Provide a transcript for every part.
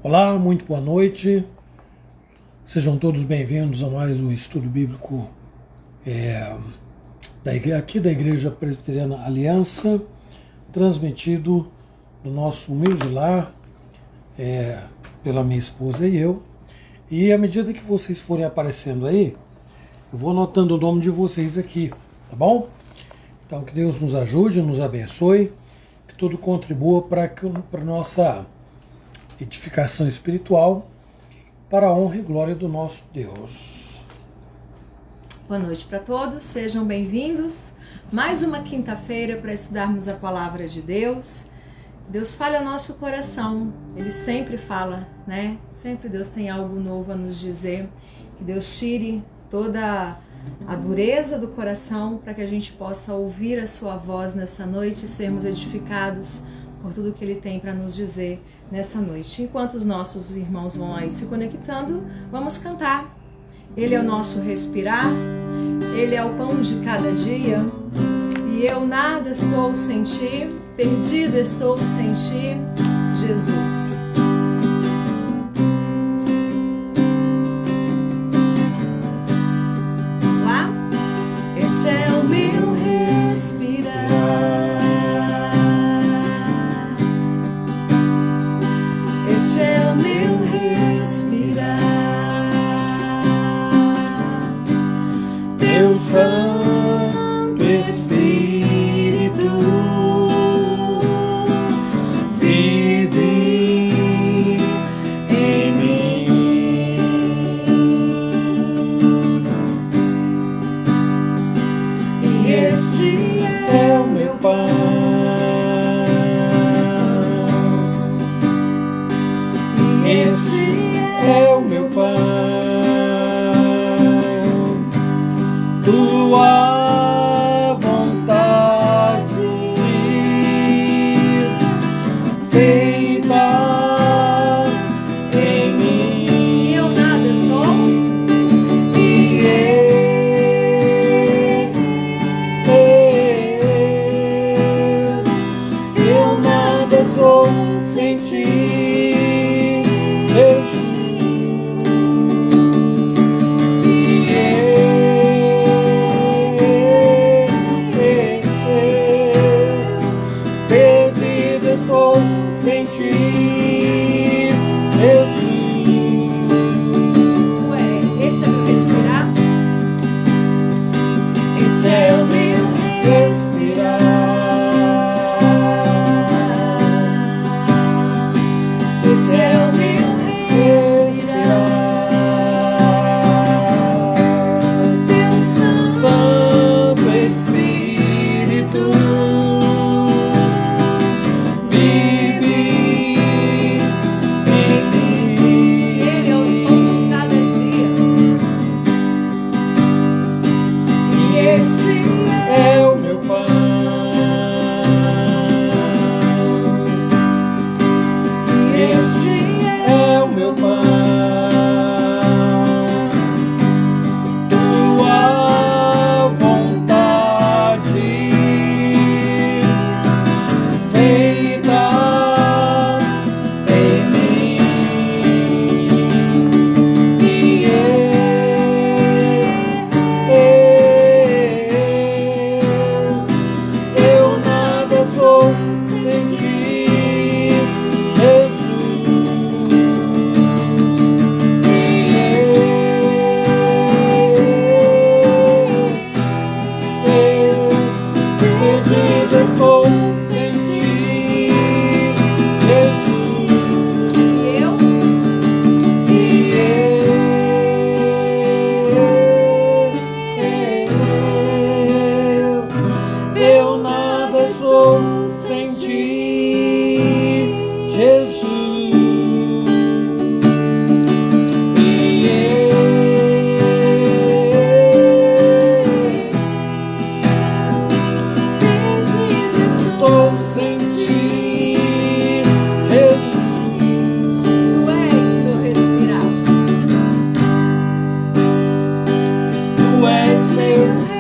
Olá, muito boa noite. Sejam todos bem-vindos a mais um estudo bíblico aqui da Igreja Presbiteriana Aliança, transmitido no nosso humilde lar pela minha esposa e eu. E à medida que vocês forem aparecendo aí, eu vou anotando o nome de vocês aqui, tá bom? Então que Deus nos ajude, nos abençoe, que tudo contribua para a nossa edificação espiritual, para a honra e glória do nosso Deus. Boa noite para todos, sejam bem-vindos. Mais uma quinta-feira para estudarmos a palavra de Deus. Deus fala ao nosso coração, Ele sempre fala, né? Sempre Deus tem algo novo a nos dizer. Que Deus tire toda a dureza do coração para que a gente possa ouvir a sua voz nessa noite e sermos edificados por tudo que Ele tem para nos dizer nessa noite. Enquanto os nossos irmãos vão aí se conectando, vamos cantar. Ele é o nosso respirar, Ele é o pão de cada dia, e eu nada sou sem Ti, perdido estou sem Ti, Jesus. Vamos lá? Este é o meu respirar. Este é o meu respirar, Teu Santo Espírito vive em mim. E este é o meu pão. Este é o meu pão, Tua vontade feita em mim. E eu nada sou, e eu nada sou sem Ti. Sem Ti, Jesus. Este é o meu respirar. Este é o meu respirar. Este é o meu respirar. Teu Santo Espírito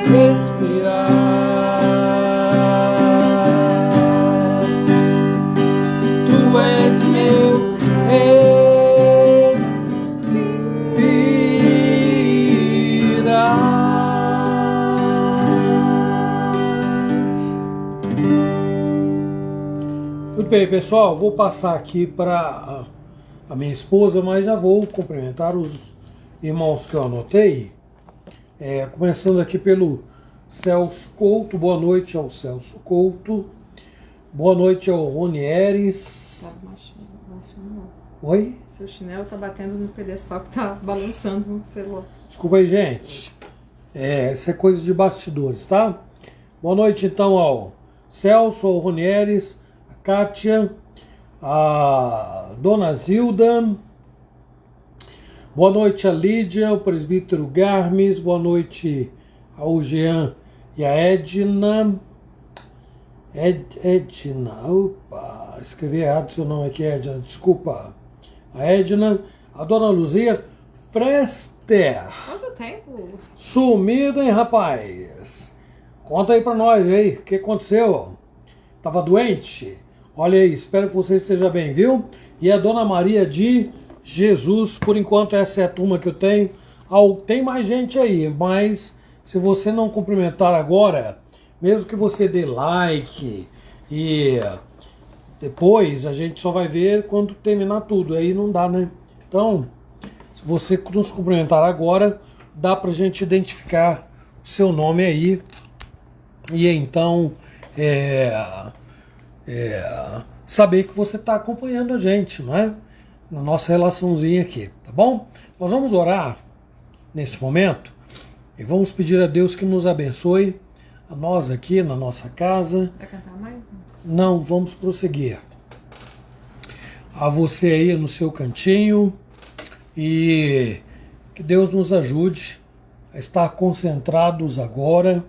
respirar. Tu és meu bem, pessoal, vou passar aqui para a minha esposa, mas já vou cumprimentar os irmãos que eu anotei. Começando aqui pelo Celso Couto. Boa noite ao Celso Couto. Boa noite ao Ronieres. Oi? Seu chinelo tá batendo no pedestal que tá balançando no celular. Desculpa aí, gente. Isso é coisa de bastidores, tá? Boa noite, então, ao Celso, ao Ronieres, a Kátia, a Dona Zilda. Boa noite a Lídia, o presbítero Garmes. Boa noite ao Jean e a Edna. Edna, opa, escrevi errado seu nome aqui, Edna, desculpa. A Edna, a Dona Luzia Frester. Quanto tempo? Sumido, hein, rapaz? Conta aí pra nós aí, o que aconteceu? Tava doente? Olha aí, espero que você esteja bem, viu? E a Dona Maria de Jesus, por enquanto essa é a turma que eu tenho. Tem mais gente aí, mas se você não cumprimentar agora, mesmo que você dê like e depois a gente só vai ver quando terminar tudo, aí não dá, né? Então, se você nos cumprimentar agora, dá pra gente identificar o seu nome aí e então saber que você está acompanhando a gente, não é? Na nossa relaçãozinha aqui, tá bom? Nós vamos orar neste momento e vamos pedir a Deus que nos abençoe, a nós aqui na nossa casa. Vai cantar mais? Não, vamos prosseguir. A você aí no seu cantinho e que Deus nos ajude a estar concentrados agora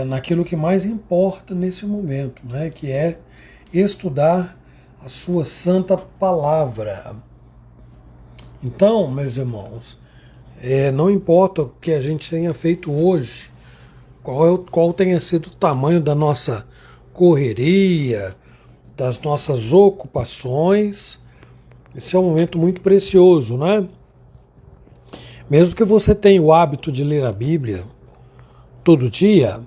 naquilo que mais importa nesse momento, né? Que é estudar a sua santa palavra. Então, meus irmãos, não importa o que a gente tenha feito hoje, qual tenha sido o tamanho da nossa correria, das nossas ocupações, esse é um momento muito precioso, né? Mesmo que você tenha o hábito de ler a Bíblia todo dia,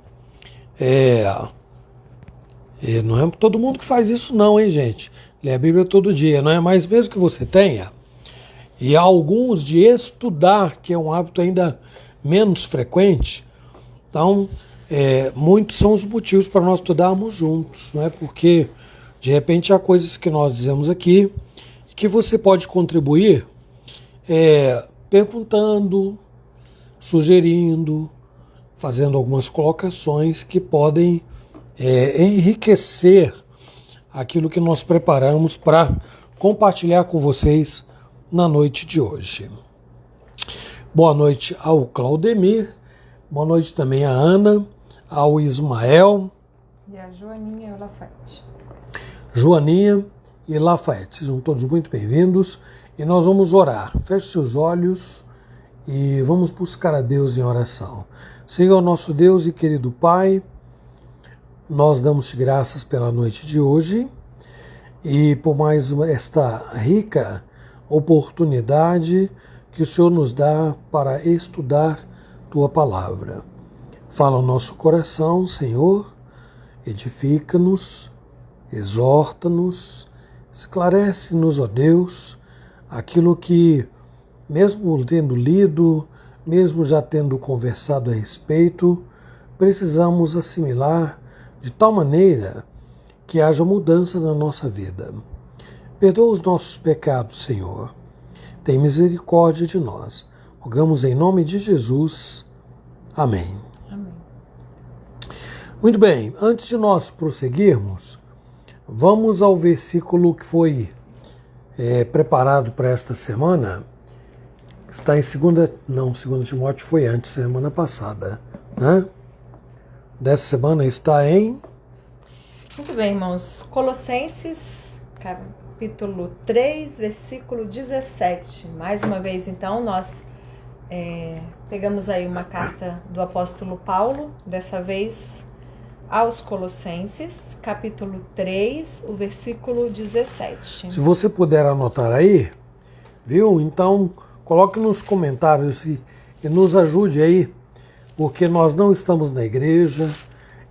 não é todo mundo que faz isso não, hein, gente? Ler a Bíblia todo dia, não é? Mas mesmo que você tenha, e há alguns de estudar, que é um hábito ainda menos frequente, então, muitos são os motivos para nós estudarmos juntos, não é? Porque, de repente, há coisas que nós dizemos aqui que você pode contribuir perguntando, sugerindo, fazendo algumas colocações que podem enriquecer aquilo que nós preparamos para compartilhar com vocês na noite de hoje. Boa noite ao Claudemir, boa noite também à Ana, ao Ismael. E a Joaninha e o Lafayette. Joaninha e Lafayette, sejam todos muito bem-vindos e nós vamos orar. Feche seus olhos e vamos buscar a Deus em oração. Senhor nosso Deus e querido Pai, nós damos graças pela noite de hoje e por mais esta rica oportunidade que o Senhor nos dá para estudar Tua Palavra. Fala o nosso coração, Senhor, edifica-nos, exorta-nos, esclarece-nos, ó Deus, aquilo que, mesmo tendo lido, mesmo já tendo conversado a respeito, precisamos assimilar de tal maneira que haja mudança na nossa vida. Perdoa os nossos pecados, Senhor. Tem misericórdia de nós. Rogamos em nome de Jesus. Amém. Amém. Muito bem, antes de nós prosseguirmos, vamos ao versículo que foi preparado para esta semana. Está em 2 Timóteo foi antes, semana passada, né? Dessa semana está em... Muito bem, irmãos. Colossenses, capítulo 3, versículo 17. Mais uma vez, então, nós pegamos aí uma carta do apóstolo Paulo, dessa vez aos Colossenses, capítulo 3, o versículo 17. Se você puder anotar aí, viu? Então, coloque nos comentários e nos ajude aí, porque nós não estamos na igreja,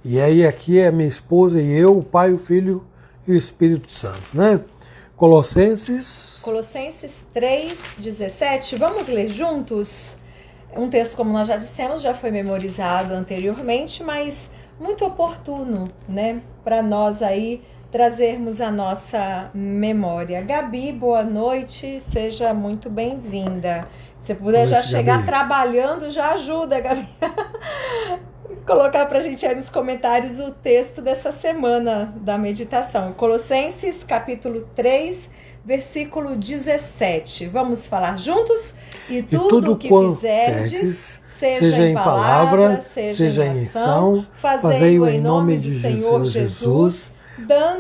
e aí aqui é minha esposa e eu, o Pai, o Filho e e o Espírito Santo, né? Colossenses 3:17. Vamos ler juntos? Um texto, como nós já dissemos, já foi memorizado anteriormente, mas muito oportuno, né? Para nós aí trazermos a nossa memória. Gabi, boa noite, seja muito bem-vinda. Se puder já chegar Gabi. Trabalhando, já ajuda, Gabi. Colocar para a gente aí nos comentários o texto dessa semana da meditação. Colossenses, capítulo 3, versículo 17. Vamos falar juntos? E tudo o que fizerdes, seja em palavra, seja em ação, fazei-o em nome do Senhor Jesus,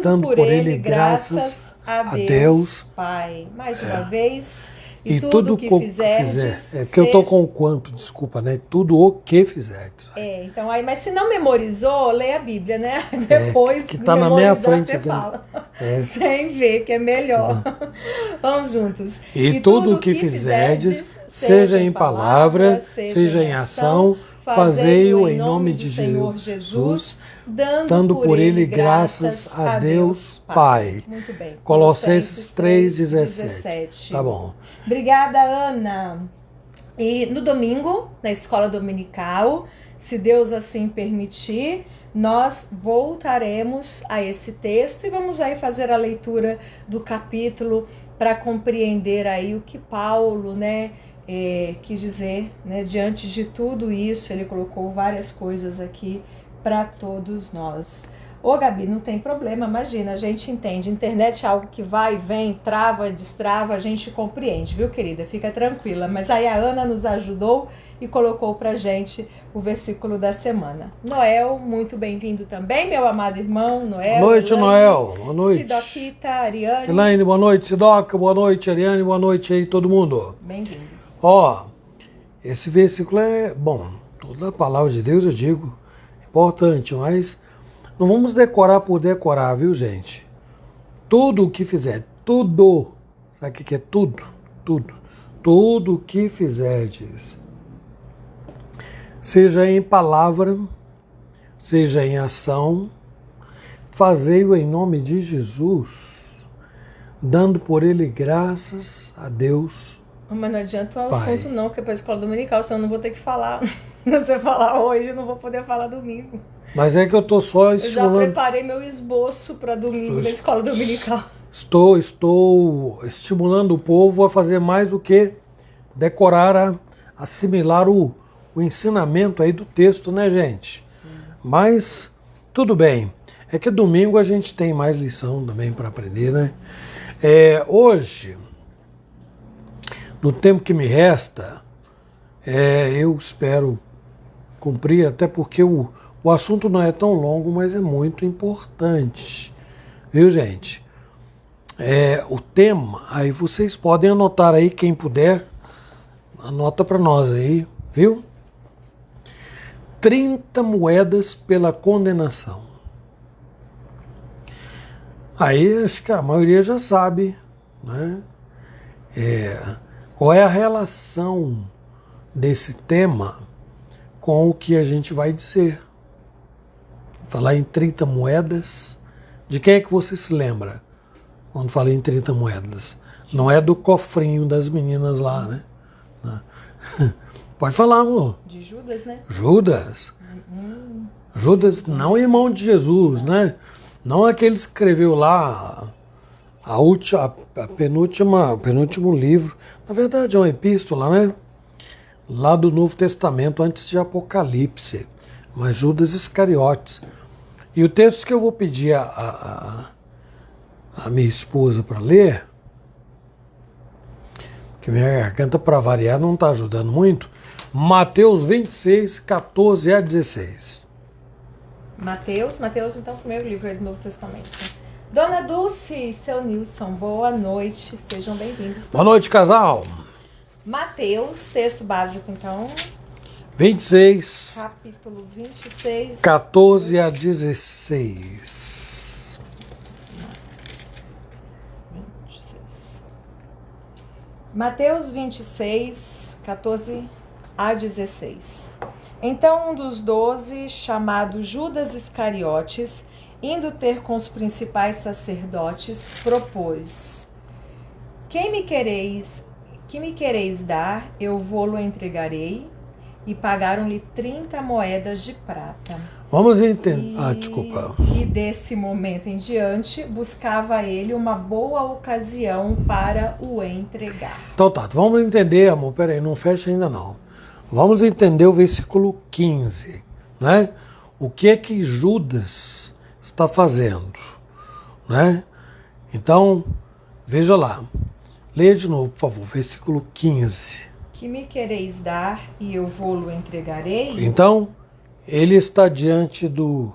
dando por ele graças a Deus Pai. Mais uma vez. E tudo o que fizerdes. É porque eu tô com o quanto, desculpa, né? Tudo o que fizerdes. Então aí, mas se não memorizou, leia a Bíblia, né? Depois que tá na minha frente você aqui. fala. Sem ver, que é melhor. Vamos juntos. E tudo o que fizerdes, seja em palavra, seja em ação, fazei-o em nome de Senhor Jesus, dando por ele graças a Deus Pai. Muito bem. Colossenses 3:17. Tá bom. Obrigada, Ana. E no domingo, na escola dominical, se Deus assim permitir, nós voltaremos a esse texto e vamos aí fazer a leitura do capítulo para compreender aí o que Paulo, né, quis dizer, né, diante de tudo isso. Ele colocou várias coisas aqui para todos nós. Ô Gabi, não tem problema, imagina, a gente entende, internet é algo que vai e vem, trava, destrava, a gente compreende, viu, querida? Fica tranquila. Mas aí a Ana nos ajudou e colocou pra gente o versículo da semana. Noel, muito bem-vindo também, meu amado irmão, Noel. Boa noite, Elaine, Noel. Boa noite. Sidoquita, Ariane. Elaine, boa noite, Sidoca, boa noite, Ariane, boa noite aí, todo mundo. Bem-vindos. Ó, esse versículo é, bom, toda a palavra de Deus, eu digo, importante, mas não vamos decorar por decorar, viu, gente? Tudo o que fizer, tudo, sabe o que é tudo? Tudo. Tudo o que fizerdes, seja em palavra, seja em ação, fazei-o em nome de Jesus, dando por ele graças a Deus. Mas não adianta o Pai. assunto não, que é para a escola dominical, senão eu não vou ter que falar. Se você falar hoje, eu não vou poder falar domingo. Mas é que eu estou só estimulando. Eu já preparei meu esboço para domingo da escola dominical. Estou estimulando o povo a fazer mais do que decorar, a assimilar o ensinamento aí do texto, né, gente? Sim. Mas tudo bem. É que domingo a gente tem mais lição também para aprender, né? Hoje, no tempo que me resta, eu espero cumprir, até porque o assunto não é tão longo, mas é muito importante. Viu, gente? O tema, aí vocês podem anotar aí, quem puder, anota para nós aí, viu? 30 moedas pela condenação. Aí acho que a maioria já sabe, né? Qual é a relação desse tema com o que a gente vai dizer. Falar em 30 moedas, de quem é que você se lembra quando falei em 30 moedas? Não é do cofrinho das meninas lá, né? Pode falar, amor. De Judas, né? Judas. Judas, não irmão de Jesus, né? Não aquele que escreveu lá o penúltimo livro. Na verdade, é uma epístola, né? Lá do Novo Testamento, antes de Apocalipse. Mas Judas Iscariotes. E o texto que eu vou pedir a minha esposa para ler, que minha garganta, para variar, não está ajudando muito, Mateus 26, 14 a 16. Mateus, então, o primeiro livro aí do Novo Testamento. Dona Dulce e seu Nilson, boa noite, sejam bem-vindos. Boa noite, casal. Mateus, texto básico, então. 26. Capítulo 26. 14 a 16. 26. Mateus 26, 14 a 16. Então um dos 12, chamado Judas Iscariotes, indo ter com os principais sacerdotes, propôs: que me quereis dar, eu vô-lo entregarei. E pagaram-lhe 30 moedas de prata. Vamos entender. Desculpa. E desse momento em diante, buscava ele uma boa ocasião para o entregar. Então tá, vamos entender, amor. Peraí, não fecha ainda não. Vamos entender o versículo 15, né? O que é que Judas está fazendo, né? Então, veja lá. Leia de novo, por favor, versículo 15. Que me quereis dar e eu vô-lo entregarei? Então, ele está diante do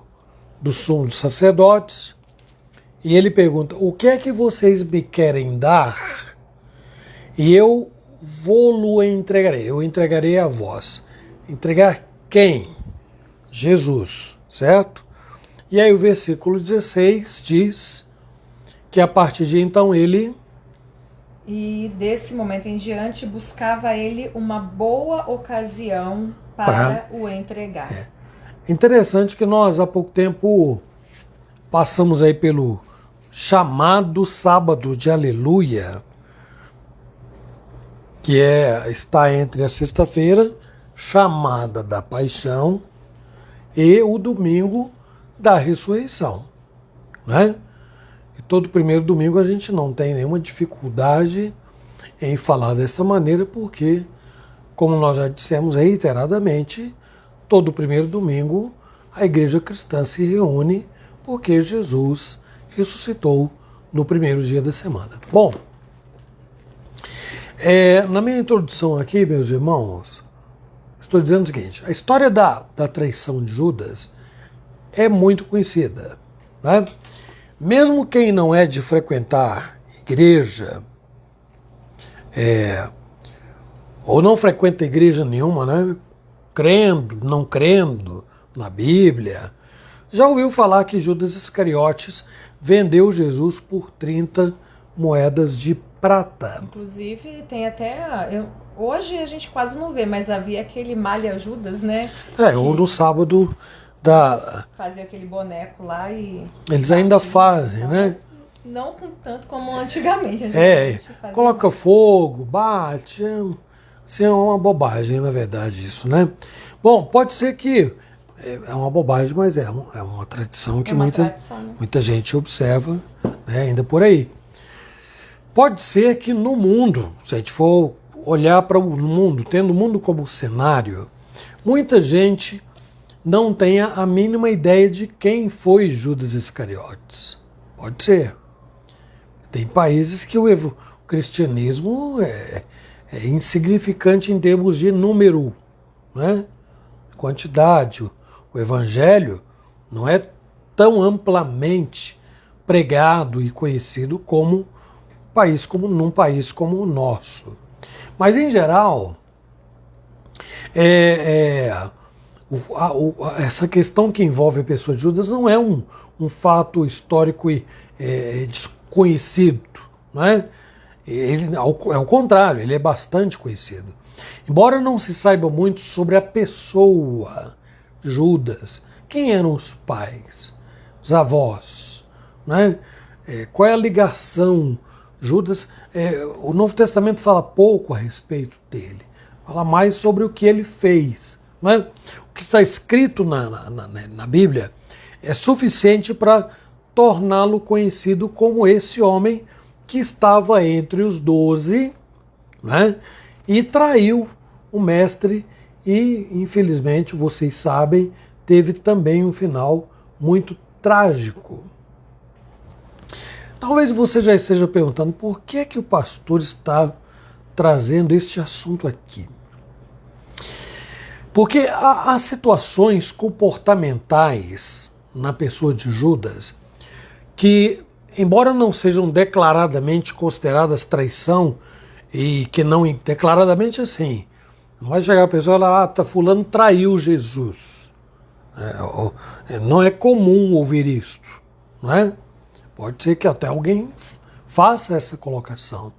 sumo dos sacerdotes e ele pergunta: o que é que vocês me querem dar? E eu vô-lo entregarei. Eu entregarei a vós. Entregar quem? Jesus, certo? E aí o versículo 16 diz que a partir de então ele... E desse momento em diante buscava ele uma boa ocasião para o entregar. Interessante que nós há pouco tempo passamos aí pelo chamado sábado de aleluia, que está entre a sexta-feira, chamada da paixão, e o domingo da ressurreição, né? E todo primeiro domingo a gente não tem nenhuma dificuldade em falar desta maneira, porque, como nós já dissemos reiteradamente, todo primeiro domingo a igreja cristã se reúne porque Jesus ressuscitou no primeiro dia da semana. Bom, na minha introdução aqui, meus irmãos, estou dizendo o seguinte: a história da traição de Judas é muito conhecida, né? Mesmo quem não é de frequentar igreja, ou não frequenta igreja nenhuma, né? Crendo, não crendo na Bíblia, já ouviu falar que Judas Iscariotes vendeu Jesus por 30 moedas de prata. Inclusive, tem até... hoje a gente quase não vê, mas havia aquele Malha Judas, né? Ou no sábado... Fazia aquele boneco lá e... Eles ainda fazem, né? Não tanto como antigamente. Coloca fogo, bate. Isso é uma bobagem, na verdade, isso, né? Bom, pode ser que é uma bobagem, mas é uma tradição que muita gente observa, né, ainda por aí. Pode ser que no mundo, se a gente for olhar para o mundo, tendo o mundo como cenário, muita gente não tenha a mínima ideia de quem foi Judas Iscariotes. Pode ser. Tem países que o cristianismo é insignificante em termos de número, né? Quantidade. O evangelho não é tão amplamente pregado e conhecido como num país como o nosso. Mas, em geral, essa questão que envolve a pessoa de Judas não é um fato histórico e desconhecido, não é? Ao contrário, ele é bastante conhecido. Embora não se saiba muito sobre a pessoa Judas, quem eram os pais, os avós, né? Qual é a ligação? Judas, o Novo Testamento fala pouco a respeito dele, fala mais sobre o que ele fez. Não é? O que está escrito na Bíblia é suficiente para torná-lo conhecido como esse homem que estava entre os 12, né, e traiu o mestre e, infelizmente, vocês sabem, teve também um final muito trágico. Talvez você já esteja perguntando por que o pastor está trazendo este assunto aqui. Porque há situações comportamentais na pessoa de Judas que, embora não sejam declaradamente consideradas traição, e que não declaradamente assim, não vai chegar a pessoa e falar, fulano traiu Jesus. Não é comum ouvir isto, não é? Pode ser que até alguém faça essa colocação.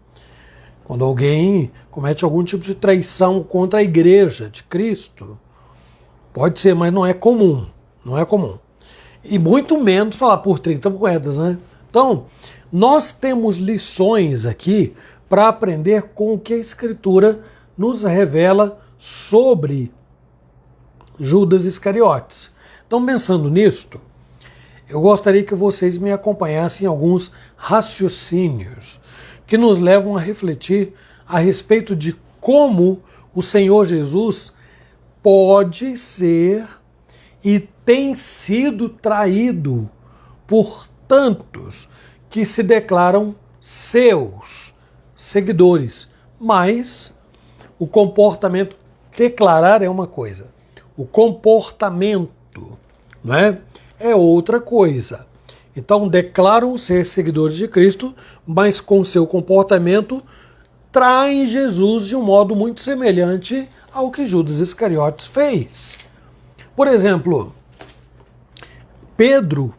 Quando alguém comete algum tipo de traição contra a igreja de Cristo, pode ser, mas não é comum, não é comum. E muito menos falar por 30 moedas, né? Então, nós temos lições aqui para aprender com o que a Escritura nos revela sobre Judas Iscariotes. Então, pensando nisto, eu gostaria que vocês me acompanhassem em alguns raciocínios que nos levam a refletir a respeito de como o Senhor Jesus pode ser e tem sido traído por tantos que se declaram seus seguidores. Mas o comportamento, declarar é uma coisa, o comportamento, não é? É outra coisa. Então declaram ser seguidores de Cristo, mas com seu comportamento traem Jesus de um modo muito semelhante ao que Judas Iscariotes fez. Por exemplo, Pedro,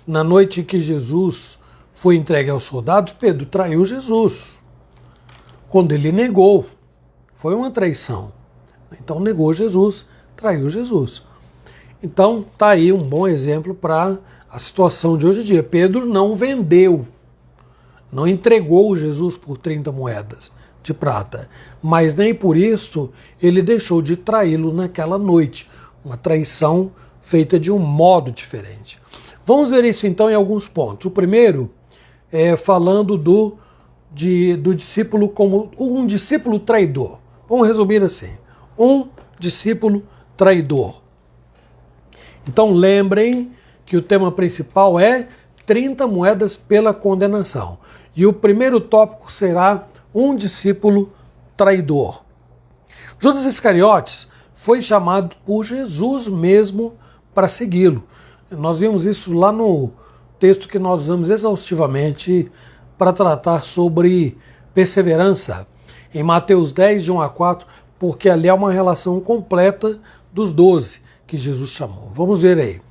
na noite em que Jesus foi entregue aos soldados, Pedro traiu Jesus. Quando ele negou, foi uma traição. Então negou Jesus, traiu Jesus. Então está aí um bom exemplo para a situação de hoje em dia. Pedro não vendeu, não entregou Jesus por 30 moedas de prata, mas nem por isso ele deixou de traí-lo naquela noite. Uma traição feita de um modo diferente. Vamos ver isso então em alguns pontos. O primeiro é falando do discípulo como um discípulo traidor. Vamos resumir assim: um discípulo traidor. Então lembrem que o tema principal é 30 moedas pela condenação. E o primeiro tópico será um discípulo traidor. Judas Iscariotes foi chamado por Jesus mesmo para segui-lo. Nós vimos isso lá no texto que nós usamos exaustivamente para tratar sobre perseverança, em Mateus 10, de 1 a 4, porque ali há uma relação completa dos 12 que Jesus chamou. Vamos ver aí.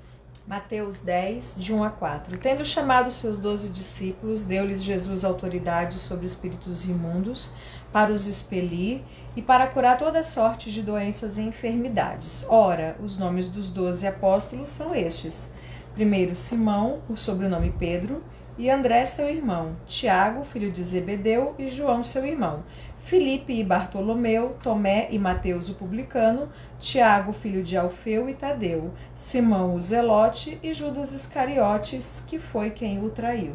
Mateus 10, de 1 a 4. Tendo chamado seus 12 discípulos, deu-lhes Jesus autoridade sobre espíritos imundos para os expelir e para curar toda sorte de doenças e enfermidades. Ora, os nomes dos 12 apóstolos são estes: primeiro Simão, por sobrenome Pedro, e André seu irmão, Tiago, filho de Zebedeu, e João seu irmão, Filipe e Bartolomeu, Tomé e Mateus o publicano, Tiago, filho de Alfeu e Tadeu, Simão o Zelote e Judas Iscariotes, que foi quem o traiu.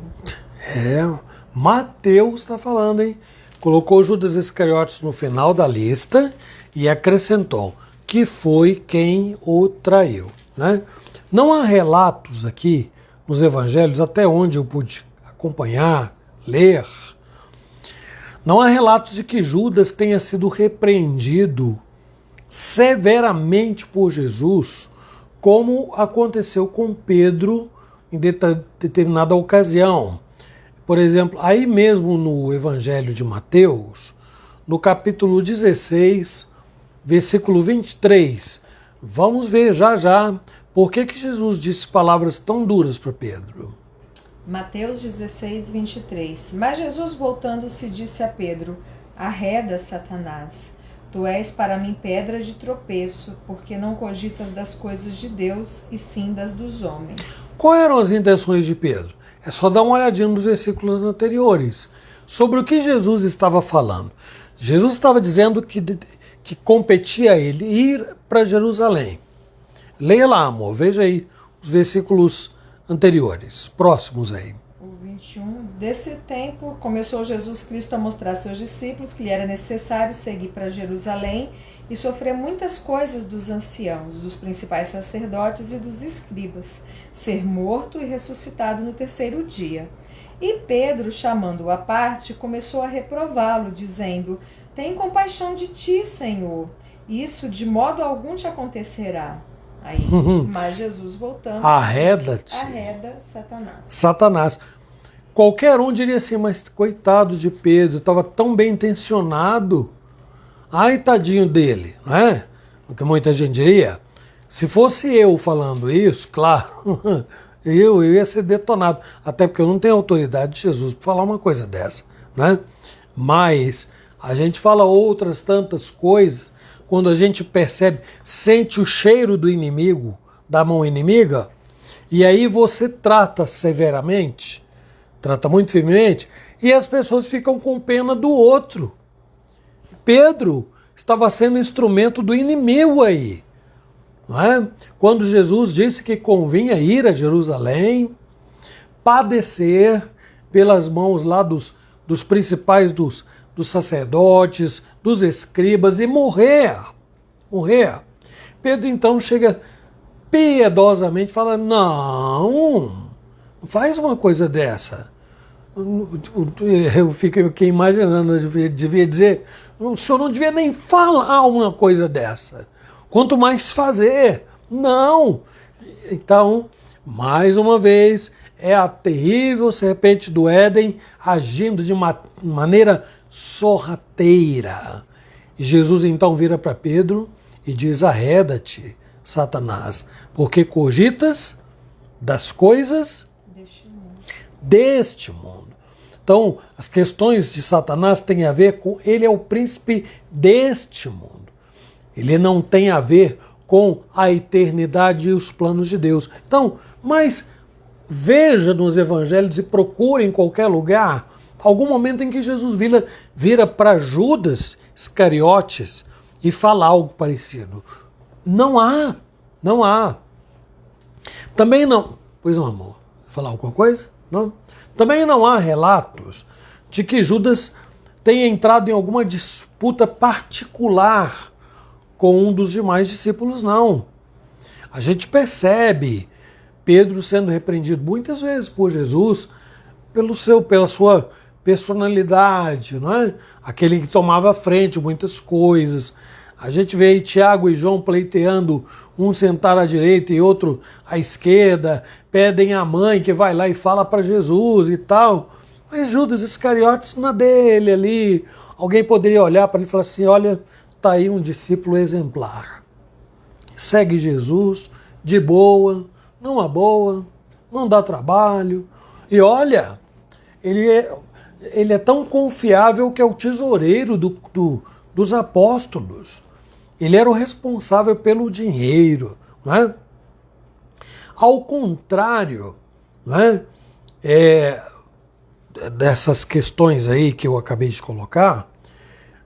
Mateus está falando, hein? Colocou Judas Iscariotes no final da lista e acrescentou que foi quem o traiu, né? Não há relatos aqui nos evangelhos, até onde eu pude acompanhar, ler, não há relatos de que Judas tenha sido repreendido severamente por Jesus, como aconteceu com Pedro em determinada ocasião. Por exemplo, aí mesmo no Evangelho de Mateus, no capítulo 16, versículo 23, vamos ver já por que Jesus disse palavras tão duras para Pedro. Mateus 16, 23. Mas Jesus, voltando-se, disse a Pedro: Arreda, Satanás, tu és para mim pedra de tropeço, porque não cogitas das coisas de Deus, e sim das dos homens. Quais eram as intenções de Pedro? É só dar uma olhadinha nos versículos anteriores. Sobre o que Jesus estava falando. Jesus estava dizendo que competia a ele ir para Jerusalém. Leia lá, amor, veja aí os versículos anteriores, próximos aí. O 21. Desse tempo, começou Jesus Cristo a mostrar a seus discípulos que lhe era necessário seguir para Jerusalém e sofrer muitas coisas dos anciãos, dos principais sacerdotes e dos escribas, ser morto e ressuscitado no terceiro dia. E Pedro, chamando-o à parte, começou a reprová-lo, dizendo: Tem compaixão de ti, Senhor, isso de modo algum te acontecerá. Aí, mas Jesus voltando, arreda-te, arreda Satanás. Satanás. Qualquer um diria assim, mas coitado de Pedro, estava tão bem intencionado. Ai, tadinho dele, não é? O que muita gente diria. Se fosse eu falando isso, claro, eu ia ser detonado. Até porque eu não tenho autoridade de Jesus para falar uma coisa dessa, né? Mas a gente fala outras tantas coisas. Quando a gente percebe, sente o cheiro do inimigo, da mão inimiga, E aí você trata severamente, trata muito firmemente, e as pessoas ficam com pena do outro. Pedro estava sendo instrumento do inimigo aí. Não é? Quando Jesus disse que convinha ir a Jerusalém, padecer pelas mãos lá dos principais dos sacerdotes, dos escribas e morrer. Pedro então chega piedosamente e fala, não faz uma coisa dessa. Eu fiquei imaginando, eu devia dizer, o senhor não devia nem falar uma coisa dessa. Quanto mais fazer. Não. Então, mais uma vez, é a terrível serpente do Éden agindo de uma maneira sorrateira. E Jesus então vira para Pedro e diz, arreda-te, Satanás, porque cogitas das coisas deste mundo. Então, as questões de Satanás têm a ver com, ele é o príncipe deste mundo. Ele não tem a ver com a eternidade e os planos de Deus. Então, mas veja nos evangelhos e procure em qualquer lugar algum momento em que Jesus vira para Judas Iscariotes e fala algo parecido. Não há. Também não. Pois não, amor. Falar alguma coisa? Não. Também não há relatos de que Judas tenha entrado em alguma disputa particular com um dos demais discípulos, não. A gente percebe Pedro sendo repreendido muitas vezes por Jesus pela sua personalidade, não é? Aquele que tomava à frente muitas coisas. A gente vê aí Tiago e João pleiteando, um sentar à direita e outro à esquerda, pedem a mãe que vai lá e fala para Jesus e tal. Mas Judas Iscariotes na dele ali. Alguém poderia olhar para ele e falar assim, olha, está aí um discípulo exemplar. Segue Jesus de boa, numa boa, não dá trabalho. E olha, ele é tão confiável que é o tesoureiro dos apóstolos. Ele era o responsável pelo dinheiro. Não é? Ao contrário, não é? Dessas questões aí que eu acabei de colocar,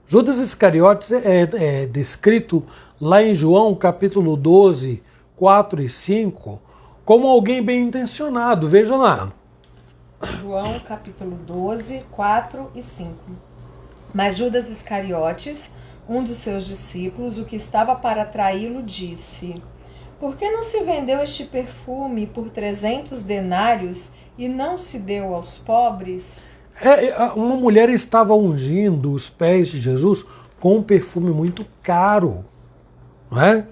Judas Iscariotes é descrito lá em João capítulo 12, 4 e 5, como alguém bem intencionado. Veja lá. João capítulo 12, 4 e 5. Mas Judas Iscariotes, um dos seus discípulos, o que estava para traí-lo, disse: por que não se vendeu este perfume por 300 denários e não se deu aos pobres? Uma mulher estava ungindo os pés de Jesus com um perfume muito caro. Não é?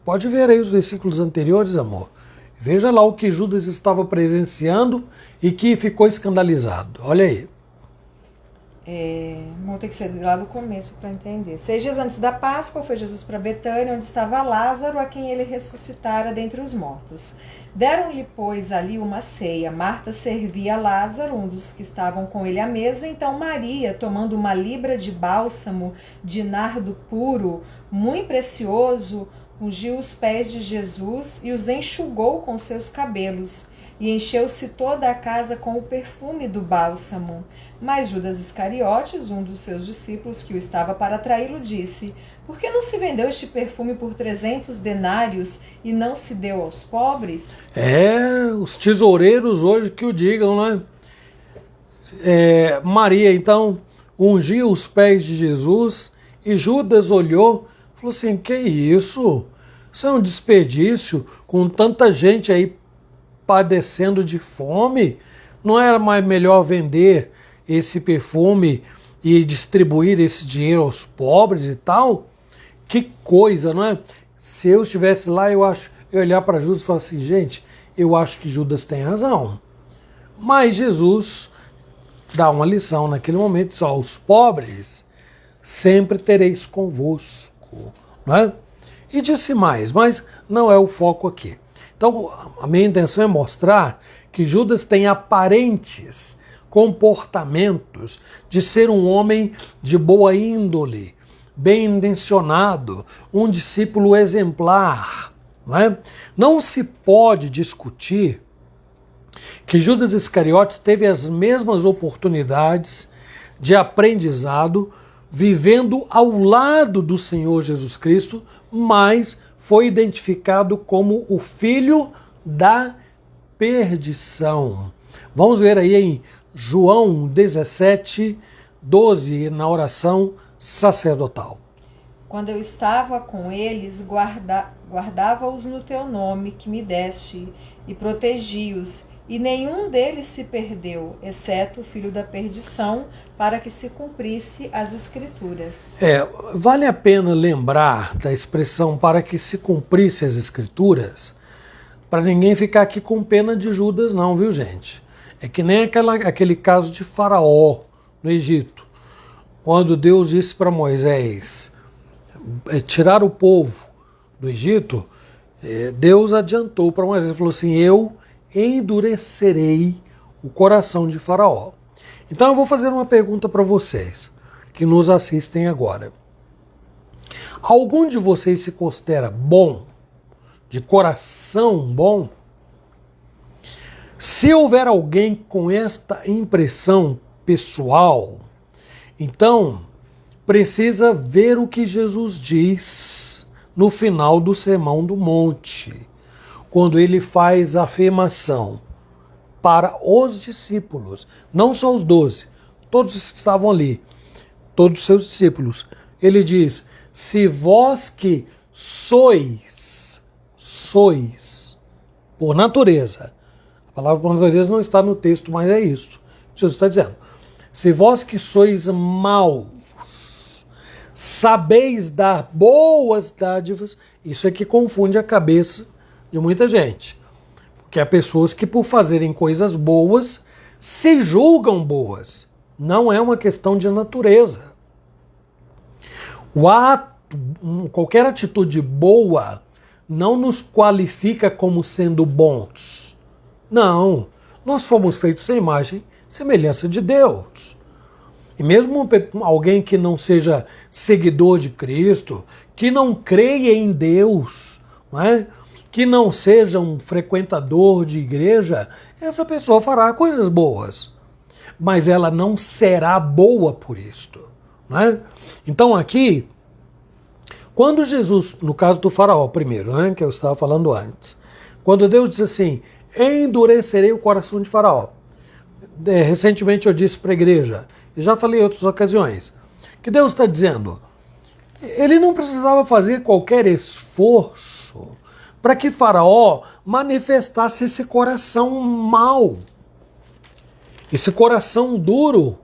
Pode ver aí os versículos anteriores, amor. Veja lá o que Judas estava presenciando e que ficou escandalizado. Olha aí. Vou ter que ser lá do começo para entender. 6 dias antes da Páscoa, foi Jesus para Betânia, onde estava Lázaro, a quem ele ressuscitara dentre os mortos. Deram-lhe, pois, ali uma ceia. Marta servia a Lázaro, um dos que estavam com ele à mesa. Então Maria, tomando uma libra de bálsamo de nardo puro, muito precioso, ungiu os pés de Jesus e os enxugou com seus cabelos. E encheu-se toda a casa com o perfume do bálsamo. Mas Judas Iscariotes, um dos seus discípulos que o estava para traí-lo, disse: por que não se vendeu este perfume por 300 denários e não se deu aos pobres? Os tesoureiros hoje que o digam, né? Maria, então, ungiu os pés de Jesus e Judas olhou e falou assim, que isso? Isso é um desperdício com tanta gente aí padecendo de fome. Não era mais melhor vender esse perfume e distribuir esse dinheiro aos pobres e tal? Que coisa, não é? Se eu estivesse lá, eu olhar para Judas e falar assim, gente, eu acho que Judas tem razão. Mas Jesus dá uma lição naquele momento, diz, os pobres sempre tereis convosco, não é? E disse mais, mas não é o foco aqui. Então, a minha intenção é mostrar que Judas tem aparentes comportamentos de ser um homem de boa índole, bem intencionado, um discípulo exemplar, Não é? Não se pode discutir que Judas Iscariotes teve as mesmas oportunidades de aprendizado vivendo ao lado do Senhor Jesus Cristo, mas foi identificado como o filho da perdição. Vamos ver aí em João 17, 12, na oração sacerdotal. Quando eu estava com eles, guardava-os no teu nome que me deste, e protegi-os, e nenhum deles se perdeu, exceto o filho da perdição, para que se cumprisse as Escrituras. Vale a pena lembrar da expressão para que se cumprisse as Escrituras, para ninguém ficar aqui com pena de Judas não, viu gente? É que nem aquele caso de Faraó no Egito, quando Deus disse para Moisés tirar o povo do Egito, Deus adiantou para Moisés, falou assim, eu endurecerei o coração de Faraó. Então eu vou fazer uma pergunta para vocês que nos assistem agora. Algum de vocês se considera bom, de coração bom? Se houver alguém com esta impressão pessoal, então precisa ver o que Jesus diz no final do Sermão do Monte, quando ele faz a afirmação para os discípulos, não só os 12, todos que estavam ali, todos os seus discípulos. Ele diz, se vós que sois por natureza, a palavra por natureza não está no texto, mas é isso. Jesus está dizendo, se vós que sois maus, sabeis dar boas dádivas, isso é que confunde a cabeça de muita gente. Porque há pessoas que por fazerem coisas boas, se julgam boas. Não é uma questão de natureza. O ato, qualquer atitude boa não nos qualifica como sendo bons. Não, nós fomos feitos à imagem e semelhança de Deus. E mesmo alguém que não seja seguidor de Cristo, que não creia em Deus, não é? Que não seja um frequentador de igreja, essa pessoa fará coisas boas. Mas ela não será boa por isto. Não é? Então aqui, quando Jesus, no caso do faraó primeiro, né, que eu estava falando antes, quando Deus diz assim, endurecerei o coração de faraó. Recentemente eu disse para a igreja, e já falei em outras ocasiões, que Deus está dizendo, ele não precisava fazer qualquer esforço para que Faraó manifestasse esse coração mau, esse coração duro,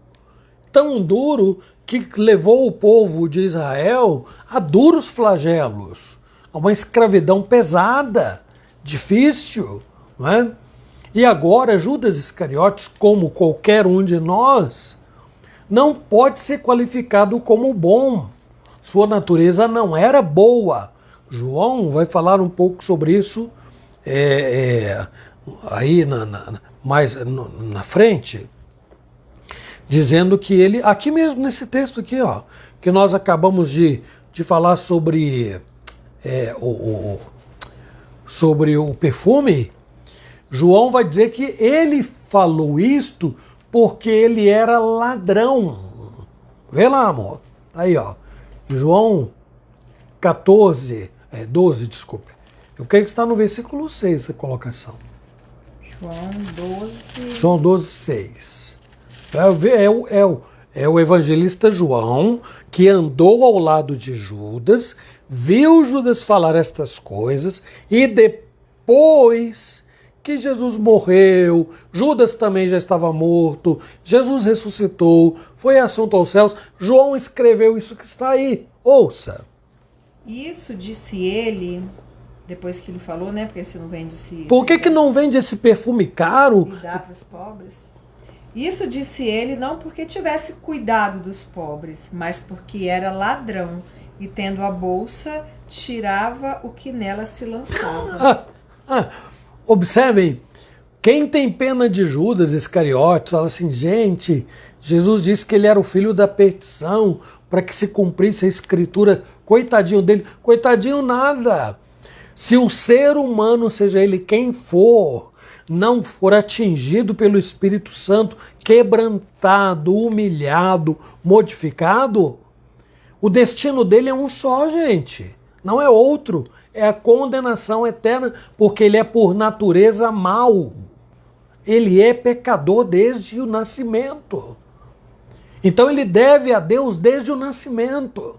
tão duro que levou o povo de Israel a duros flagelos, a uma escravidão pesada, difícil, não é? E agora Judas Iscariotes, como qualquer um de nós, não pode ser qualificado como bom. Sua natureza não era boa. João vai falar um pouco sobre isso aí mais na frente, dizendo que ele, aqui mesmo nesse texto aqui, ó, que nós acabamos de falar sobre sobre o perfume, João vai dizer que ele falou isto porque ele era ladrão. Vê lá, amor. Aí, ó. João 12, desculpe. Eu creio que está no versículo 6 essa colocação. João 12, 6. É o evangelista João que andou ao lado de Judas, viu Judas falar estas coisas e depois que Jesus morreu, Judas também já estava morto, Jesus ressuscitou, foi assunto aos céus, João escreveu isso que está aí. Ouça. Isso disse ele, depois que ele falou, né? Porque se não vende esse... Por que não vende esse perfume caro? E dá para os pobres. Isso disse ele não porque tivesse cuidado dos pobres, mas porque era ladrão e tendo a bolsa, tirava o que nela se lançava. Observem, quem tem pena de Judas Iscariotes fala assim, gente, Jesus disse que ele era o filho da perdição para que se cumprisse a escritura, coitadinho dele, coitadinho nada. Se o ser humano, seja ele quem for, não for atingido pelo Espírito Santo, quebrantado, humilhado, modificado, o destino dele é um só, gente. Não é outro. É a condenação eterna, porque ele é por natureza mau. Ele é pecador desde o nascimento. Então ele deve a Deus desde o nascimento.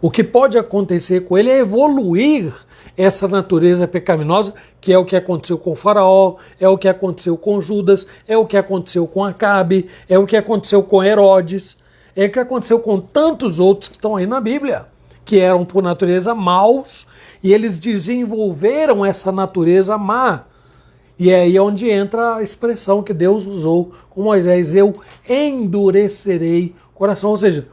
O que pode acontecer com ele é evoluir essa natureza pecaminosa, que é o que aconteceu com o Faraó, é o que aconteceu com Judas, é o que aconteceu com Acabe, é o que aconteceu com Herodes, é o que aconteceu com tantos outros que estão aí na Bíblia, que eram por natureza maus, e eles desenvolveram essa natureza má. E é aí onde entra a expressão que Deus usou com Moisés: eu endurecerei o coração. Ou seja,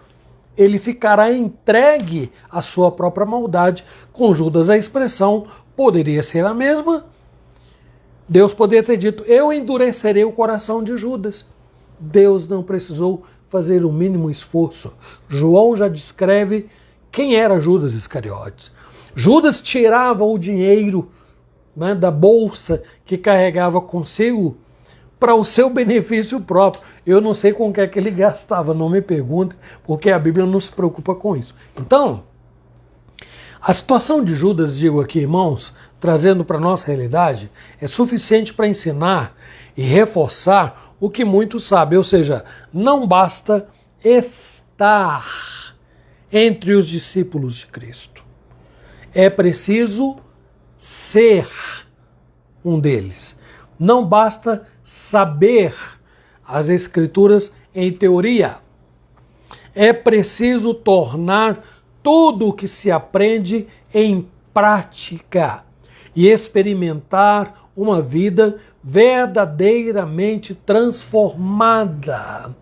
ele ficará entregue à sua própria maldade. Com Judas a expressão poderia ser a mesma. Deus poderia ter dito: eu endurecerei o coração de Judas. Deus não precisou fazer o mínimo esforço. João já descreve quem era Judas Iscariotes. Judas tirava o dinheiro, né, da bolsa que carregava consigo para o seu benefício próprio. Eu não sei com o que é que ele gastava, não me pergunte, porque a Bíblia não se preocupa com isso. Então, a situação de Judas, digo aqui, irmãos, trazendo para a nossa realidade, é suficiente para ensinar e reforçar o que muitos sabem, ou seja, não basta estar entre os discípulos de Cristo. É preciso ser um deles. Não basta saber as Escrituras em teoria. É preciso tornar tudo o que se aprende em prática e experimentar uma vida verdadeiramente transformada.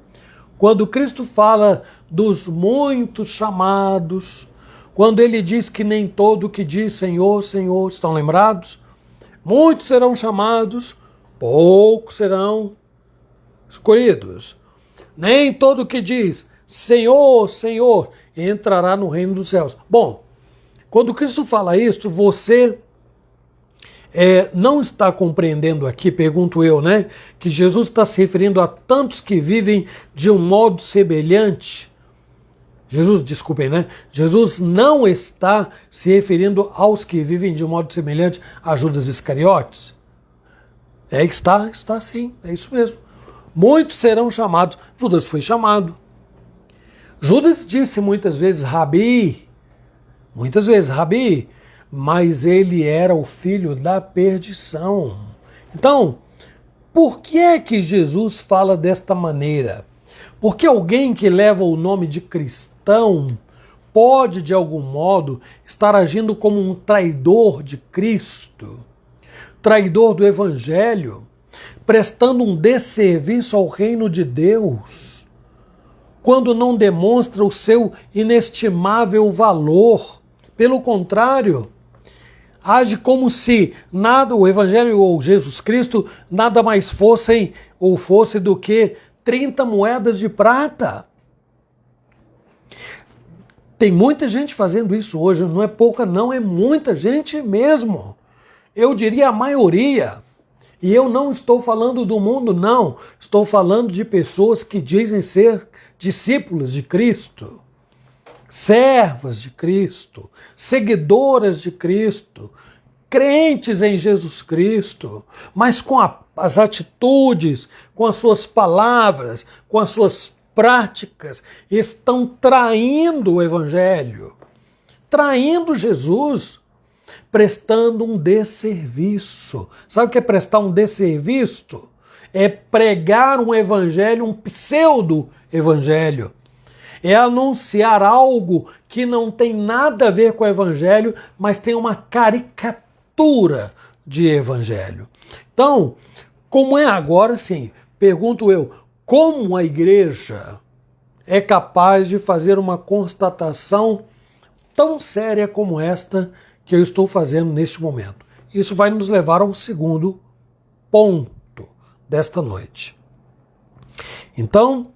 Quando Cristo fala dos muitos chamados, quando ele diz que nem todo que diz Senhor, Senhor, estão lembrados? Muitos serão chamados, poucos serão escolhidos. Nem todo que diz Senhor, Senhor, entrará no reino dos céus. Bom, quando Cristo fala isso, você não está compreendendo aqui, pergunto eu, né? Que Jesus está se referindo a tantos que vivem de um modo semelhante. Desculpem, né? Jesus não está se referindo aos que vivem de um modo semelhante a Judas Iscariotes. Está sim, é isso mesmo. Muitos serão chamados. Judas foi chamado. Judas disse muitas vezes Rabi, mas ele era o filho da perdição. Então, por que é que Jesus fala desta maneira? Porque alguém que leva o nome de cristão pode, de algum modo, estar agindo como um traidor de Cristo, traidor do Evangelho, prestando um desserviço ao reino de Deus, quando não demonstra o seu inestimável valor. Pelo contrário, age como se nada, o Evangelho ou Jesus Cristo nada mais fosse do que 30 moedas de prata. Tem muita gente fazendo isso hoje, não é pouca não, é muita gente mesmo. Eu diria a maioria. E eu não estou falando do mundo, não. Estou falando de pessoas que dizem ser discípulos de Cristo, servas de Cristo, seguidoras de Cristo, crentes em Jesus Cristo, mas com as atitudes, com as suas palavras, com as suas práticas, estão traindo o Evangelho, traindo Jesus, prestando um desserviço. Sabe o que é prestar um desserviço? É pregar um evangelho, um pseudo-evangelho. É anunciar algo que não tem nada a ver com o evangelho, mas tem uma caricatura de evangelho. Então, como é agora, sim, pergunto eu, como a igreja é capaz de fazer uma constatação tão séria como esta que eu estou fazendo neste momento? Isso vai nos levar ao segundo ponto desta noite. Então,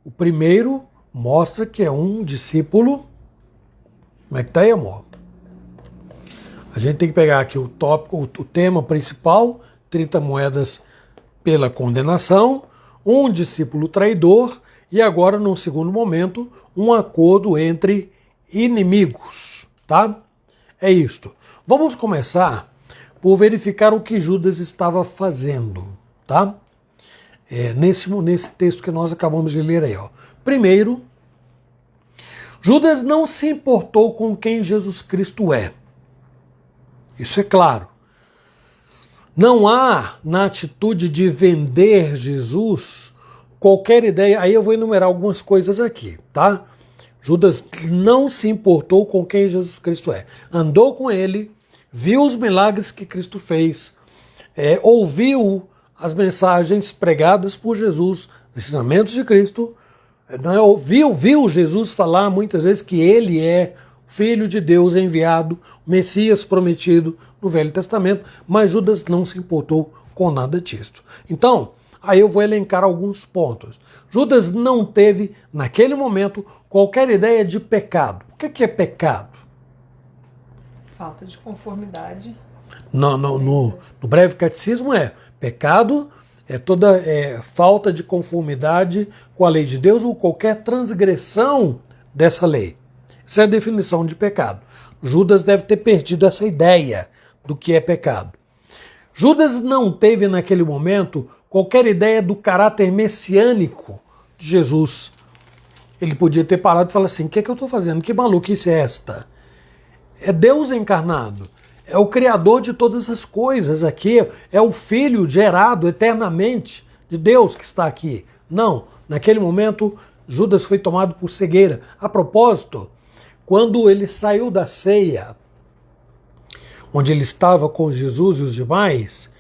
o primeiro mostra que é um discípulo. Como é que tá aí, amor? A gente tem que pegar aqui o tópico, o tema principal, 30 moedas pela condenação, um discípulo traidor e agora, num segundo momento, um acordo entre inimigos, tá? É isto. Vamos começar por verificar o que Judas estava fazendo, tá? Nesse texto que nós acabamos de ler aí, ó. Primeiro, Judas não se importou com quem Jesus Cristo é. Isso é claro. Não há na atitude de vender Jesus qualquer ideia. Aí eu vou enumerar algumas coisas aqui, tá? Judas não se importou com quem Jesus Cristo é. Andou com ele, viu os milagres que Cristo fez, ouviu as mensagens pregadas por Jesus, os ensinamentos de Cristo, viu Jesus falar muitas vezes que ele é Filho de Deus enviado, Messias prometido no Velho Testamento, mas Judas não se importou com nada disso. Então, aí eu vou elencar alguns pontos. Judas não teve, naquele momento, qualquer ideia de pecado. O que é pecado? Falta de conformidade. No breve catecismo pecado é toda falta de conformidade com a lei de Deus ou qualquer transgressão dessa lei. Essa é a definição de pecado. Judas deve ter perdido essa ideia do que é pecado. Judas não teve naquele momento qualquer ideia do caráter messiânico de Jesus. Ele podia ter parado e falar assim, o que é que eu estou fazendo? Que maluquice é esta? É Deus encarnado. É o Criador de todas as coisas aqui. É o Filho gerado eternamente de Deus que está aqui. Não, naquele momento Judas foi tomado por cegueira. A propósito, quando ele saiu da ceia, onde ele estava com Jesus e os demais,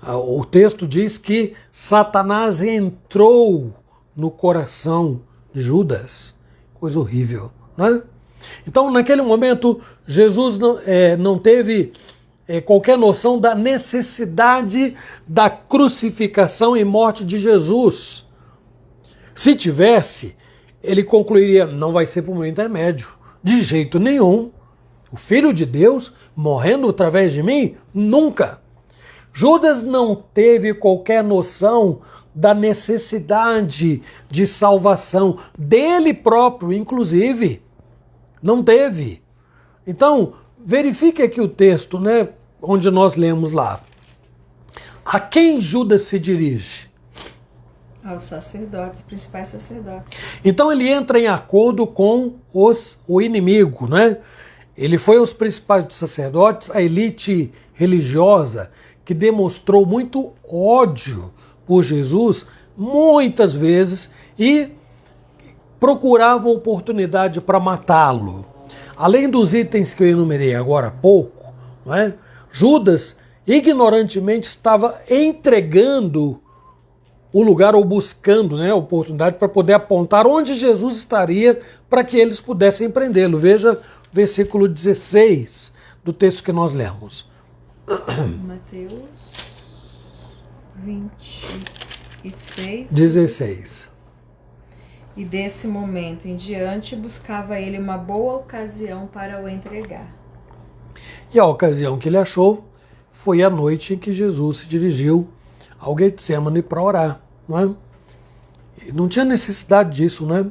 o texto diz que Satanás entrou no coração de Judas. Coisa horrível, não é? Então, naquele momento, Jesus não teve qualquer noção da necessidade da crucificação e morte de Jesus. Se tivesse, ele concluiria, não vai ser por meu intermédio. De jeito nenhum. O Filho de Deus morrendo através de mim? Nunca. Judas não teve qualquer noção da necessidade de salvação dele próprio, inclusive. Não teve. Então, verifique aqui o texto, né, onde nós lemos lá. A quem Judas se dirige? Aos sacerdotes, principais sacerdotes. Então ele entra em acordo com o inimigo, né? Ele foi aos principais sacerdotes, a elite religiosa, que demonstrou muito ódio por Jesus, muitas vezes, e procurava oportunidade para matá-lo. Além dos itens que eu enumerei agora há pouco, não é? Judas ignorantemente estava entregando o lugar ou buscando, né, a oportunidade para poder apontar onde Jesus estaria para que eles pudessem prendê-lo. Veja o versículo 16 do texto que nós lemos. Mateus 26. 16. E desse momento em diante buscava ele uma boa ocasião para o entregar. E a ocasião que ele achou foi a noite em que Jesus se dirigiu ao Getsemane para orar, não é? E não tinha necessidade disso, né?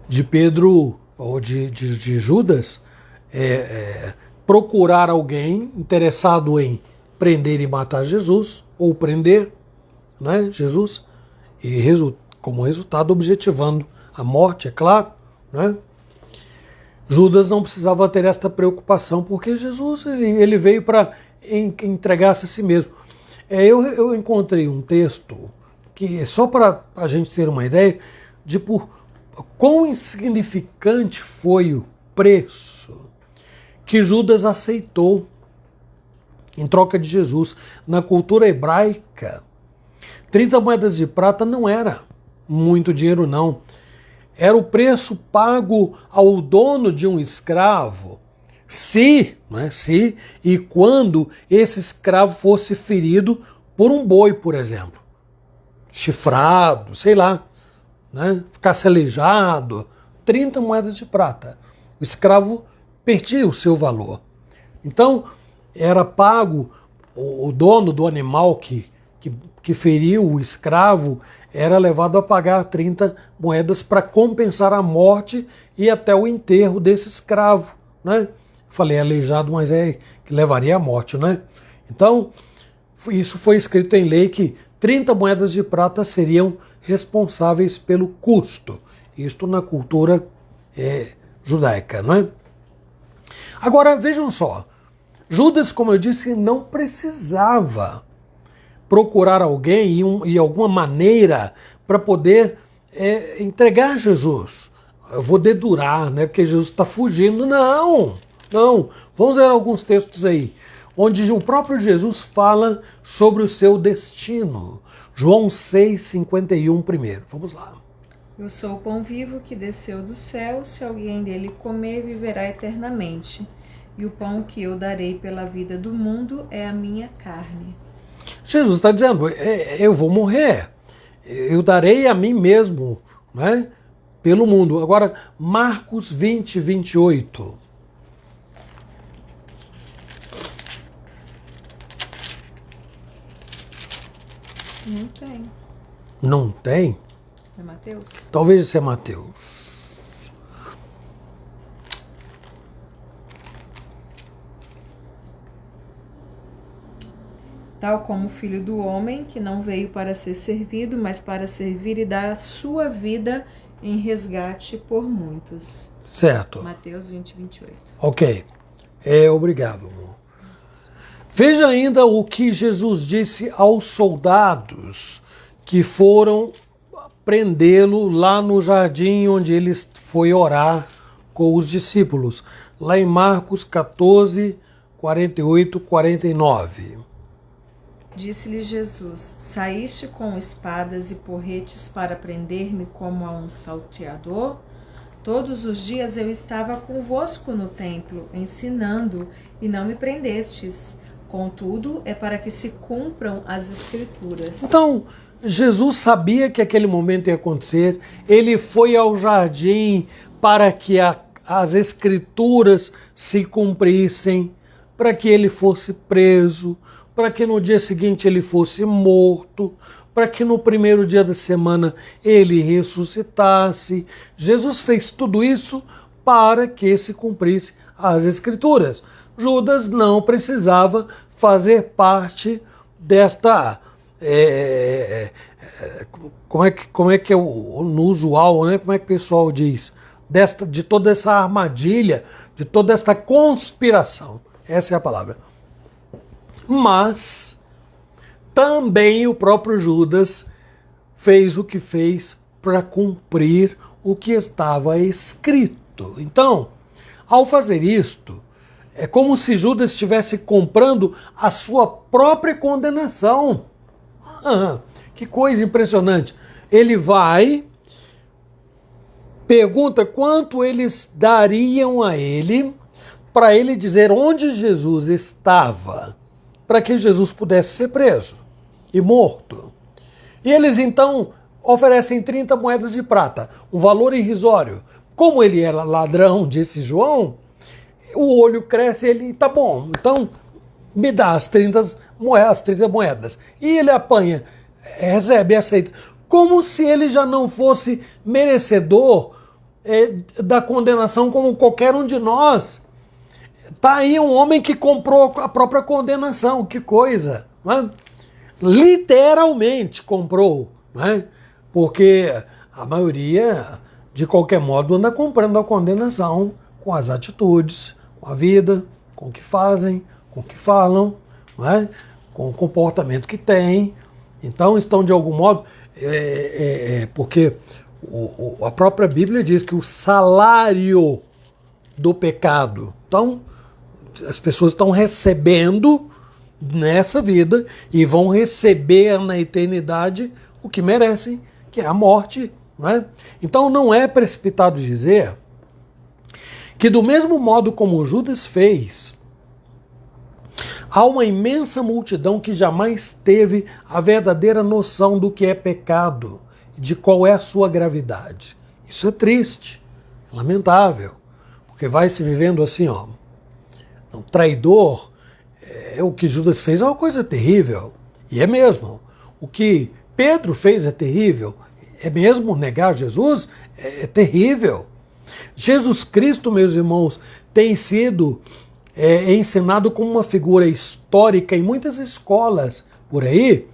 De Pedro ou de Judas procurar alguém interessado em prender e matar Jesus, ou prender, né, Jesus, e como resultado objetivando a morte, é claro, né? Judas não precisava ter esta preocupação, porque Jesus ele veio para entregar-se a si mesmo. Eu encontrei um texto que, só para a gente ter uma ideia de quão insignificante foi o preço que Judas aceitou em troca de Jesus. Na cultura hebraica, 30 moedas de prata não era muito dinheiro, não. Era o preço pago ao dono de um escravo se e quando esse escravo fosse ferido por um boi, por exemplo, chifrado, sei lá, né? Ficasse aleijado, 30 moedas de prata. O escravo perdia o seu valor. Então, era pago, o dono do animal que feriu o escravo era levado a pagar 30 moedas para compensar a morte e até o enterro desse escravo, né? Falei aleijado, mas é que levaria à morte, né? Então, isso foi escrito em lei que 30 moedas de prata seriam responsáveis pelo custo. Isto na cultura judaica, não é? Agora, vejam só. Judas, como eu disse, não precisava procurar alguém e alguma maneira para poder entregar Jesus. Eu vou dedurar, né? Porque Jesus está fugindo. Não, não. Vamos ver alguns textos aí, onde o próprio Jesus fala sobre o seu destino. João 6,51 primeiro. Vamos lá. Eu sou o pão vivo que desceu do céu, se alguém dele comer, viverá eternamente. E o pão que eu darei pela vida do mundo é a minha carne. Jesus está dizendo, eu vou morrer, eu darei a mim mesmo, né, pelo mundo. Agora, Marcos 20, 28. Não tem. Não tem? É Mateus? Talvez isso é Mateus. Tal como o Filho do Homem, que não veio para ser servido, mas para servir e dar a sua vida em resgate por muitos. Certo. Mateus 20, 28. Ok. Obrigado, amor. Veja ainda o que Jesus disse aos soldados que foram prendê-lo lá no jardim onde ele foi orar com os discípulos. Lá em Marcos 14, 48, 49. Disse-lhe Jesus: saíste com espadas e porretes para prender-me como a um salteador? Todos os dias eu estava convosco no templo, ensinando, e não me prendestes. Contudo, é para que se cumpram as Escrituras. Então, Jesus sabia que aquele momento ia acontecer. Ele foi ao jardim para que as Escrituras se cumprissem, para que ele fosse preso, para que no dia seguinte ele fosse morto, para que no primeiro dia da semana ele ressuscitasse. Jesus fez tudo isso para que se cumprisse as Escrituras. Judas não precisava fazer parte desta... como é que é no usual, né? Como é que o pessoal diz? De toda essa armadilha, de toda esta conspiração. Essa é a palavra. Mas também o próprio Judas fez o que fez para cumprir o que estava escrito. Então, ao fazer isto, é como se Judas estivesse comprando a sua própria condenação. Que coisa impressionante. Ele vai, pergunta quanto eles dariam a ele para ele dizer onde Jesus estava, para que Jesus pudesse ser preso e morto. E eles então oferecem 30 moedas de prata, um valor irrisório. Como ele era ladrão, disse João, o olho cresce e ele, tá bom, então me dá as 30 moedas. E ele apanha, recebe, aceita, como se ele já não fosse merecedor da condenação como qualquer um de nós. Tá aí um homem que comprou a própria condenação, que coisa, né? Literalmente comprou, né? Porque a maioria, de qualquer modo, anda comprando a condenação com as atitudes, com a vida, com o que fazem, com o que falam, né? Com o comportamento que têm. Então estão de algum modo, porque a própria Bíblia diz que o salário do pecado, então as pessoas estão recebendo nessa vida e vão receber na eternidade o que merecem, que é a morte, né? Então não é precipitado dizer que do mesmo modo como Judas fez, há uma imensa multidão que jamais teve a verdadeira noção do que é pecado, de qual é a sua gravidade. Isso é triste, lamentável, porque vai se vivendo assim, ó, Não, traidor, o que Judas fez é uma coisa terrível. E é mesmo. O que Pedro fez é terrível. É mesmo. Negar Jesus é terrível. Jesus Cristo, meus irmãos, tem sido ensinado como uma figura histórica em muitas escolas por aí,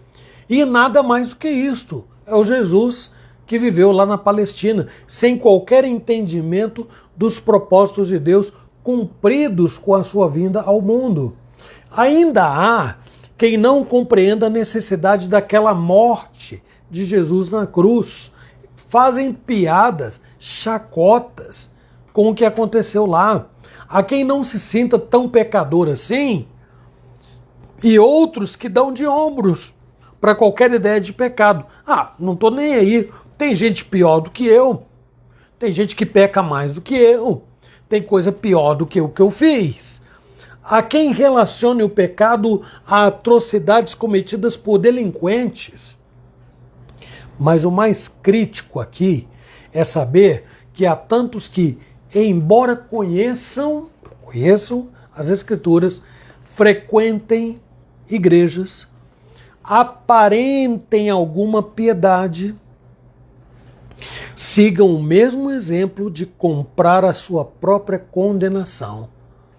e nada mais do que isto. É o Jesus que viveu lá na Palestina, sem qualquer entendimento dos propósitos de Deus cumpridos com a sua vinda ao mundo. Ainda há quem não compreenda a necessidade daquela morte de Jesus na cruz. Fazem piadas, chacotas com o que aconteceu lá. Há quem não se sinta tão pecador assim, e outros que dão de ombros para qualquer ideia de pecado. Não estou nem aí. Tem gente pior do que eu. Tem gente que peca mais do que eu. Tem coisa pior do que o que eu fiz. Há quem relacione o pecado a atrocidades cometidas por delinquentes. Mas o mais crítico aqui é saber que há tantos que, embora conheçam as Escrituras, frequentem igrejas, aparentem alguma piedade, sigam o mesmo exemplo de comprar a sua própria condenação.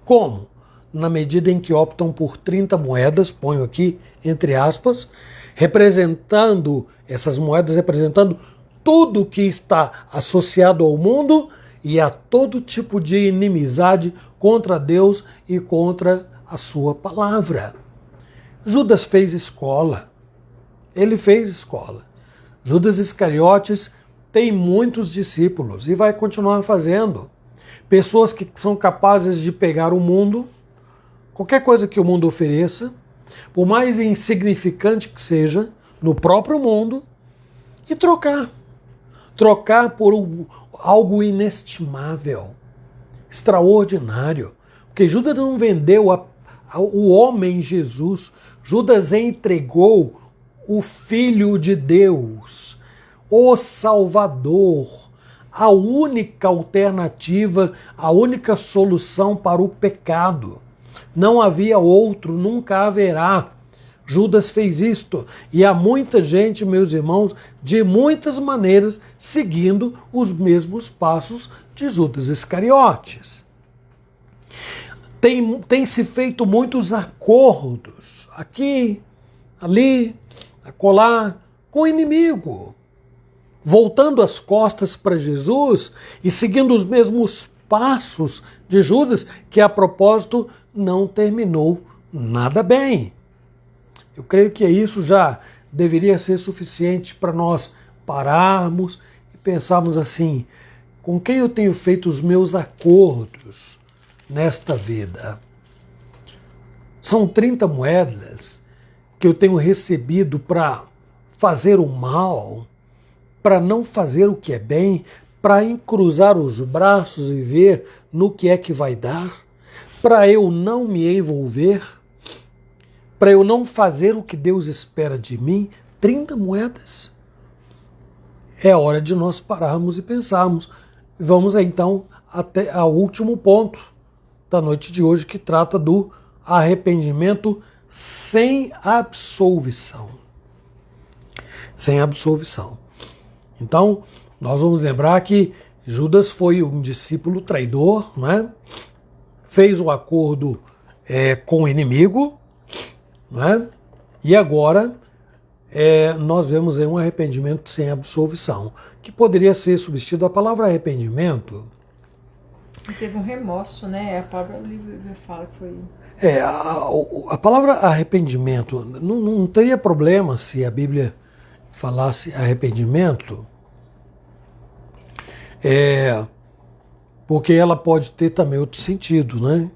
Como? Na medida em que optam por 30 moedas, ponho aqui entre aspas, essas moedas representando tudo que está associado ao mundo e a todo tipo de inimizade contra Deus e contra a sua palavra. Judas fez escola. Ele fez escola. Judas Iscariotes tem muitos discípulos e vai continuar fazendo. Pessoas que são capazes de pegar o mundo, qualquer coisa que o mundo ofereça, por mais insignificante que seja, no próprio mundo, e trocar. Trocar por algo inestimável, extraordinário. Porque Judas não vendeu o homem Jesus. Judas entregou o Filho de Deus, o Salvador, a única alternativa, a única solução para o pecado. Não havia outro, nunca haverá. Judas fez isto, e há muita gente, meus irmãos, de muitas maneiras, seguindo os mesmos passos de Judas Iscariotes. Tem-se feito muitos acordos, aqui, ali, acolá, com o inimigo, voltando as costas para Jesus e seguindo os mesmos passos de Judas, que a propósito não terminou nada bem. Eu creio que isso já deveria ser suficiente para nós pararmos e pensarmos assim: com quem eu tenho feito os meus acordos nesta vida? São 30 moedas que eu tenho recebido para fazer o mal, para não fazer o que é bem, para encruzar os braços e ver no que é que vai dar, para eu não me envolver, para eu não fazer o que Deus espera de mim. 30 moedas. É hora de nós pararmos e pensarmos. Vamos então até ao último ponto da noite de hoje, que trata do arrependimento sem absolvição. Sem absolvição. Então, nós vamos lembrar que Judas foi um discípulo traidor, né? Fez o acordo com o inimigo, né? E agora nós vemos aí um arrependimento sem absolvição, que poderia ser substituído. A palavra arrependimento... Teve um remorso, né? A palavra fala que foi... A palavra arrependimento, não teria problema se a Bíblia falasse arrependimento, porque ela pode ter também outro sentido, né?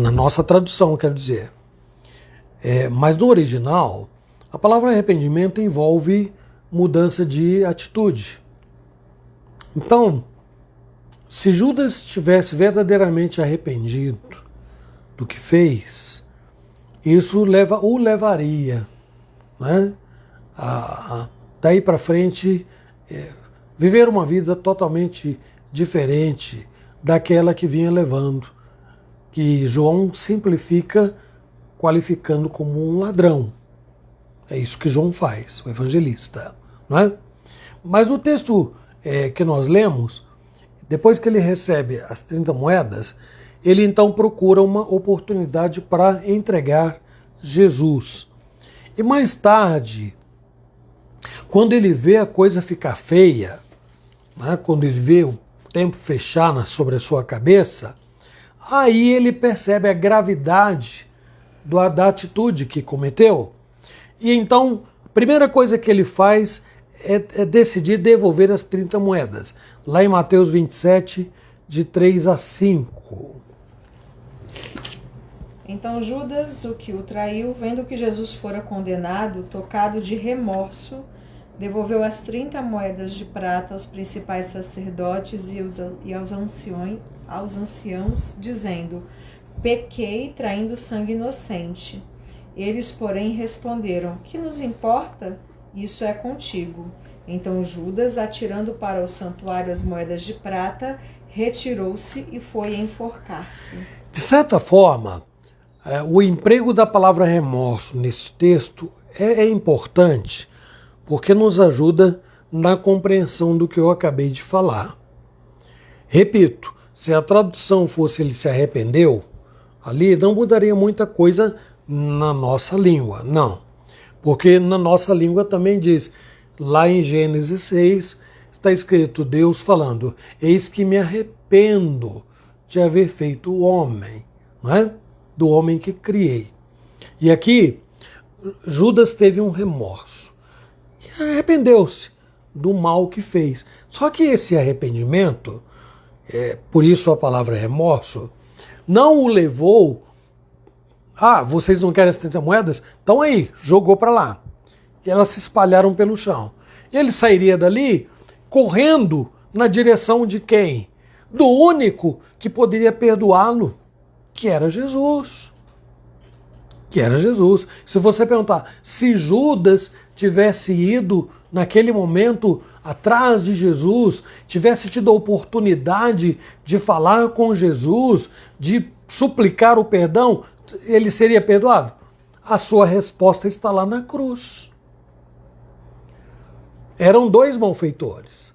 Na nossa tradução, quero dizer. Mas no original, a palavra arrependimento envolve mudança de atitude. Então, se Judas estivesse verdadeiramente arrependido do que fez, isso o levaria, né, daí para frente, viver uma vida totalmente diferente daquela que vinha levando, que João simplifica qualificando como um ladrão. É isso que João faz, o evangelista, não é? Mas no texto que nós lemos, depois que ele recebe as 30 moedas, ele então procura uma oportunidade para entregar Jesus. E mais tarde, quando ele vê a coisa ficar feia, né, quando ele vê o tempo fechar sobre a sua cabeça, aí ele percebe a gravidade da atitude que cometeu. E então, a primeira coisa que ele faz é decidir devolver as 30 moedas. Lá em Mateus 27, de 3 a 5. Então Judas, o que o traiu, vendo que Jesus fora condenado, tocado de remorso, devolveu as 30 moedas de prata aos principais sacerdotes e aos anciãos, dizendo: pequei traindo sangue inocente. Eles, porém, responderam: que nos importa? Isso é contigo. Então Judas, atirando para o santuário as moedas de prata, retirou-se e foi enforcar-se. De certa forma, o emprego da palavra remorso nesse texto é importante, porque nos ajuda na compreensão do que eu acabei de falar. Repito, se a tradução fosse ele se arrependeu, ali não mudaria muita coisa na nossa língua, não. Porque na nossa língua também diz, lá em Gênesis 6, está escrito Deus falando: eis que me arrependo de haver feito o homem, não é? Do homem que criei. E aqui, Judas teve um remorso e arrependeu-se do mal que fez. Só que esse arrependimento, por isso a palavra remorso, não o levou... vocês não querem as 30 moedas? Então aí, jogou para lá. E elas se espalharam pelo chão. E ele sairia dali correndo na direção de quem? Do único que poderia perdoá-lo, que era Jesus. Que era Jesus. Se você perguntar, se Judas tivesse ido naquele momento atrás de Jesus, tivesse tido a oportunidade de falar com Jesus, de suplicar o perdão, ele seria perdoado? A sua resposta está lá na cruz. Eram dois malfeitores.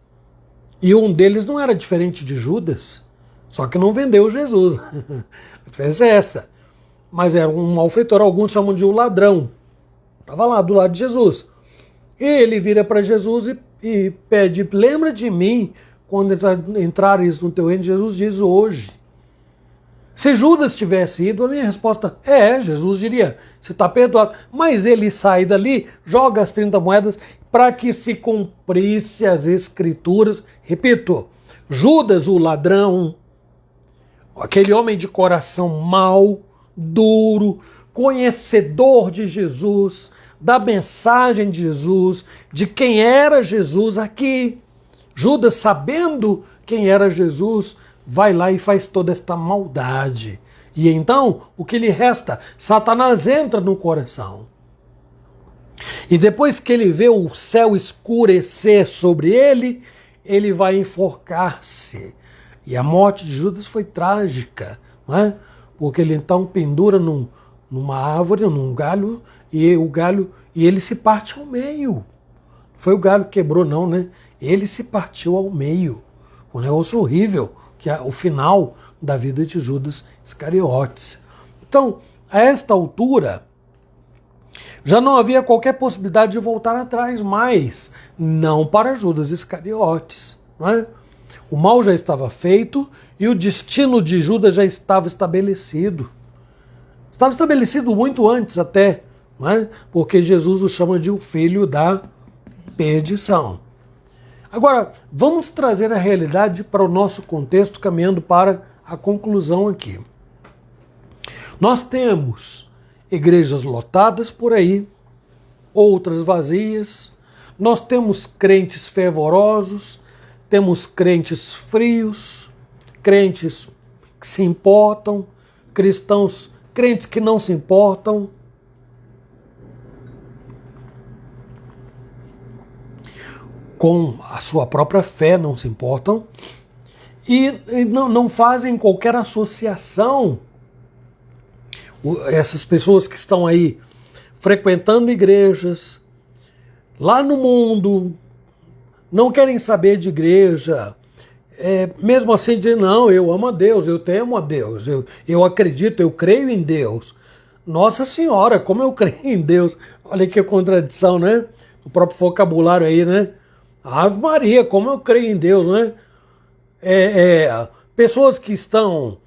E um deles não era diferente de Judas, só que não vendeu Jesus. A diferença é essa. Mas era um malfeitor, alguns chamam de um ladrão. Estava lá do lado de Jesus. E ele vira para Jesus e pede: lembra de mim quando entrares no teu reino. Jesus diz: hoje. Se Judas tivesse ido, a minha resposta Jesus diria: você está perdoado. Mas ele sai dali, joga as 30 moedas para que se cumprisse as escrituras. Repito, Judas, o ladrão, aquele homem de coração mau, duro, conhecedor de Jesus, da mensagem de Jesus, de quem era Jesus aqui. Judas, sabendo quem era Jesus, vai lá e faz toda esta maldade. E então, o que lhe resta? Satanás entra no coração. E depois que ele vê o céu escurecer sobre ele, ele vai enforcar-se. E a morte de Judas foi trágica, não é? Porque ele então pendura numa árvore, num galho, e ele se parte ao meio. Não foi o galho que quebrou, não, né? Ele se partiu ao meio. Um negócio horrível, que é o final da vida de Judas Iscariotes. Então, a esta altura, já não havia qualquer possibilidade de voltar atrás mais, não para Judas Iscariotes, não é? O mal já estava feito e o destino de Judas já estava estabelecido. Estava estabelecido muito antes até, não é? Porque Jesus o chama de o filho da perdição. Agora, vamos trazer a realidade para o nosso contexto, caminhando para a conclusão aqui. Nós temos igrejas lotadas por aí, outras vazias. Nós temos crentes fervorosos, temos crentes frios, crentes que se importam, crentes que não se importam. Com a sua própria fé, não se importam, e não fazem qualquer associação essas pessoas que estão aí frequentando igrejas, lá no mundo, não querem saber de igreja, mesmo assim dizer, não, eu amo a Deus, eu temo a Deus, eu acredito, eu creio em Deus. Nossa Senhora, como eu creio em Deus. Olha que contradição, né? O próprio vocabulário aí, né? Ave Maria, como eu creio em Deus, né? Pessoas que estão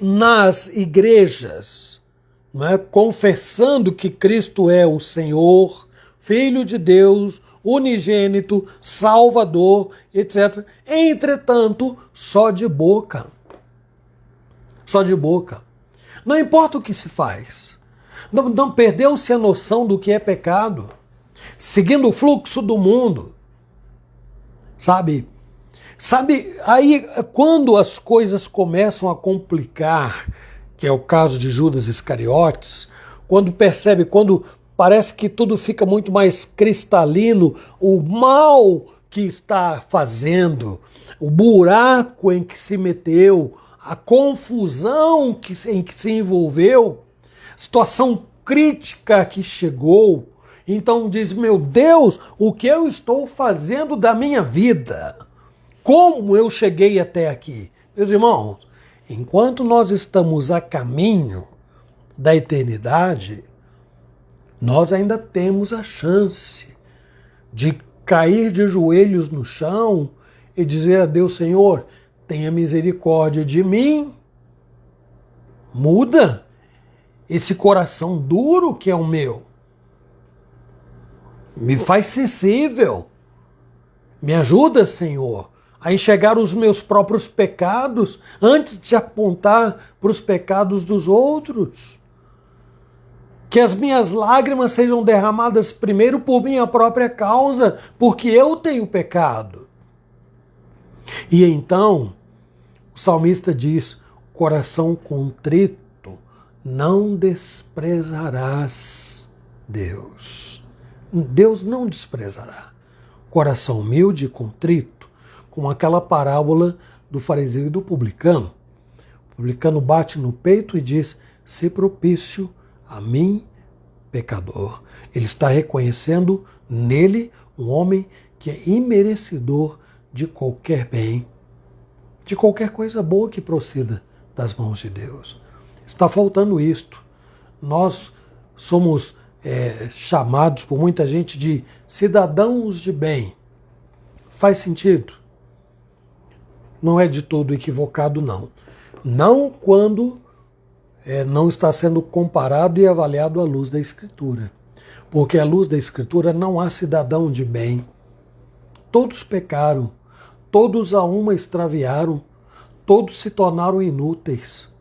nas igrejas, né, confessando que Cristo é o Senhor, Filho de Deus, unigênito, Salvador, etc. Entretanto, só de boca. Só de boca. Não importa o que se faz. Não perdeu-se a noção do que é pecado. Seguindo o fluxo do mundo. Sabe, aí quando as coisas começam a complicar, que é o caso de Judas Iscariotes, quando parece que tudo fica muito mais cristalino, o mal que está fazendo, o buraco em que se meteu, a confusão em que se envolveu, situação crítica que chegou. Então diz, meu Deus, o que eu estou fazendo da minha vida? Como eu cheguei até aqui? Meus irmãos, enquanto nós estamos a caminho da eternidade, nós ainda temos a chance de cair de joelhos no chão e dizer a Deus, Senhor, tenha misericórdia de mim, muda esse coração duro que é o meu, me faz sensível, me ajuda, Senhor, a enxergar os meus próprios pecados antes de apontar para os pecados dos outros. Que as minhas lágrimas sejam derramadas primeiro por minha própria causa, porque eu tenho pecado. E então, o salmista diz, coração contrito, não desprezarás Deus. Deus não desprezará. Coração humilde e contrito, como aquela parábola do fariseu e do publicano. O publicano bate no peito e diz, se propício a mim, pecador. Ele está reconhecendo nele um homem que é imerecedor de qualquer bem, de qualquer coisa boa que proceda das mãos de Deus. Está faltando isto. Nós somos chamados por muita gente de cidadãos de bem. Faz sentido? Não é de todo equivocado, não. Não quando não está sendo comparado e avaliado à luz da Escritura. Porque à luz da Escritura não há cidadão de bem. Todos pecaram, todos a uma extraviaram, todos se tornaram inúteis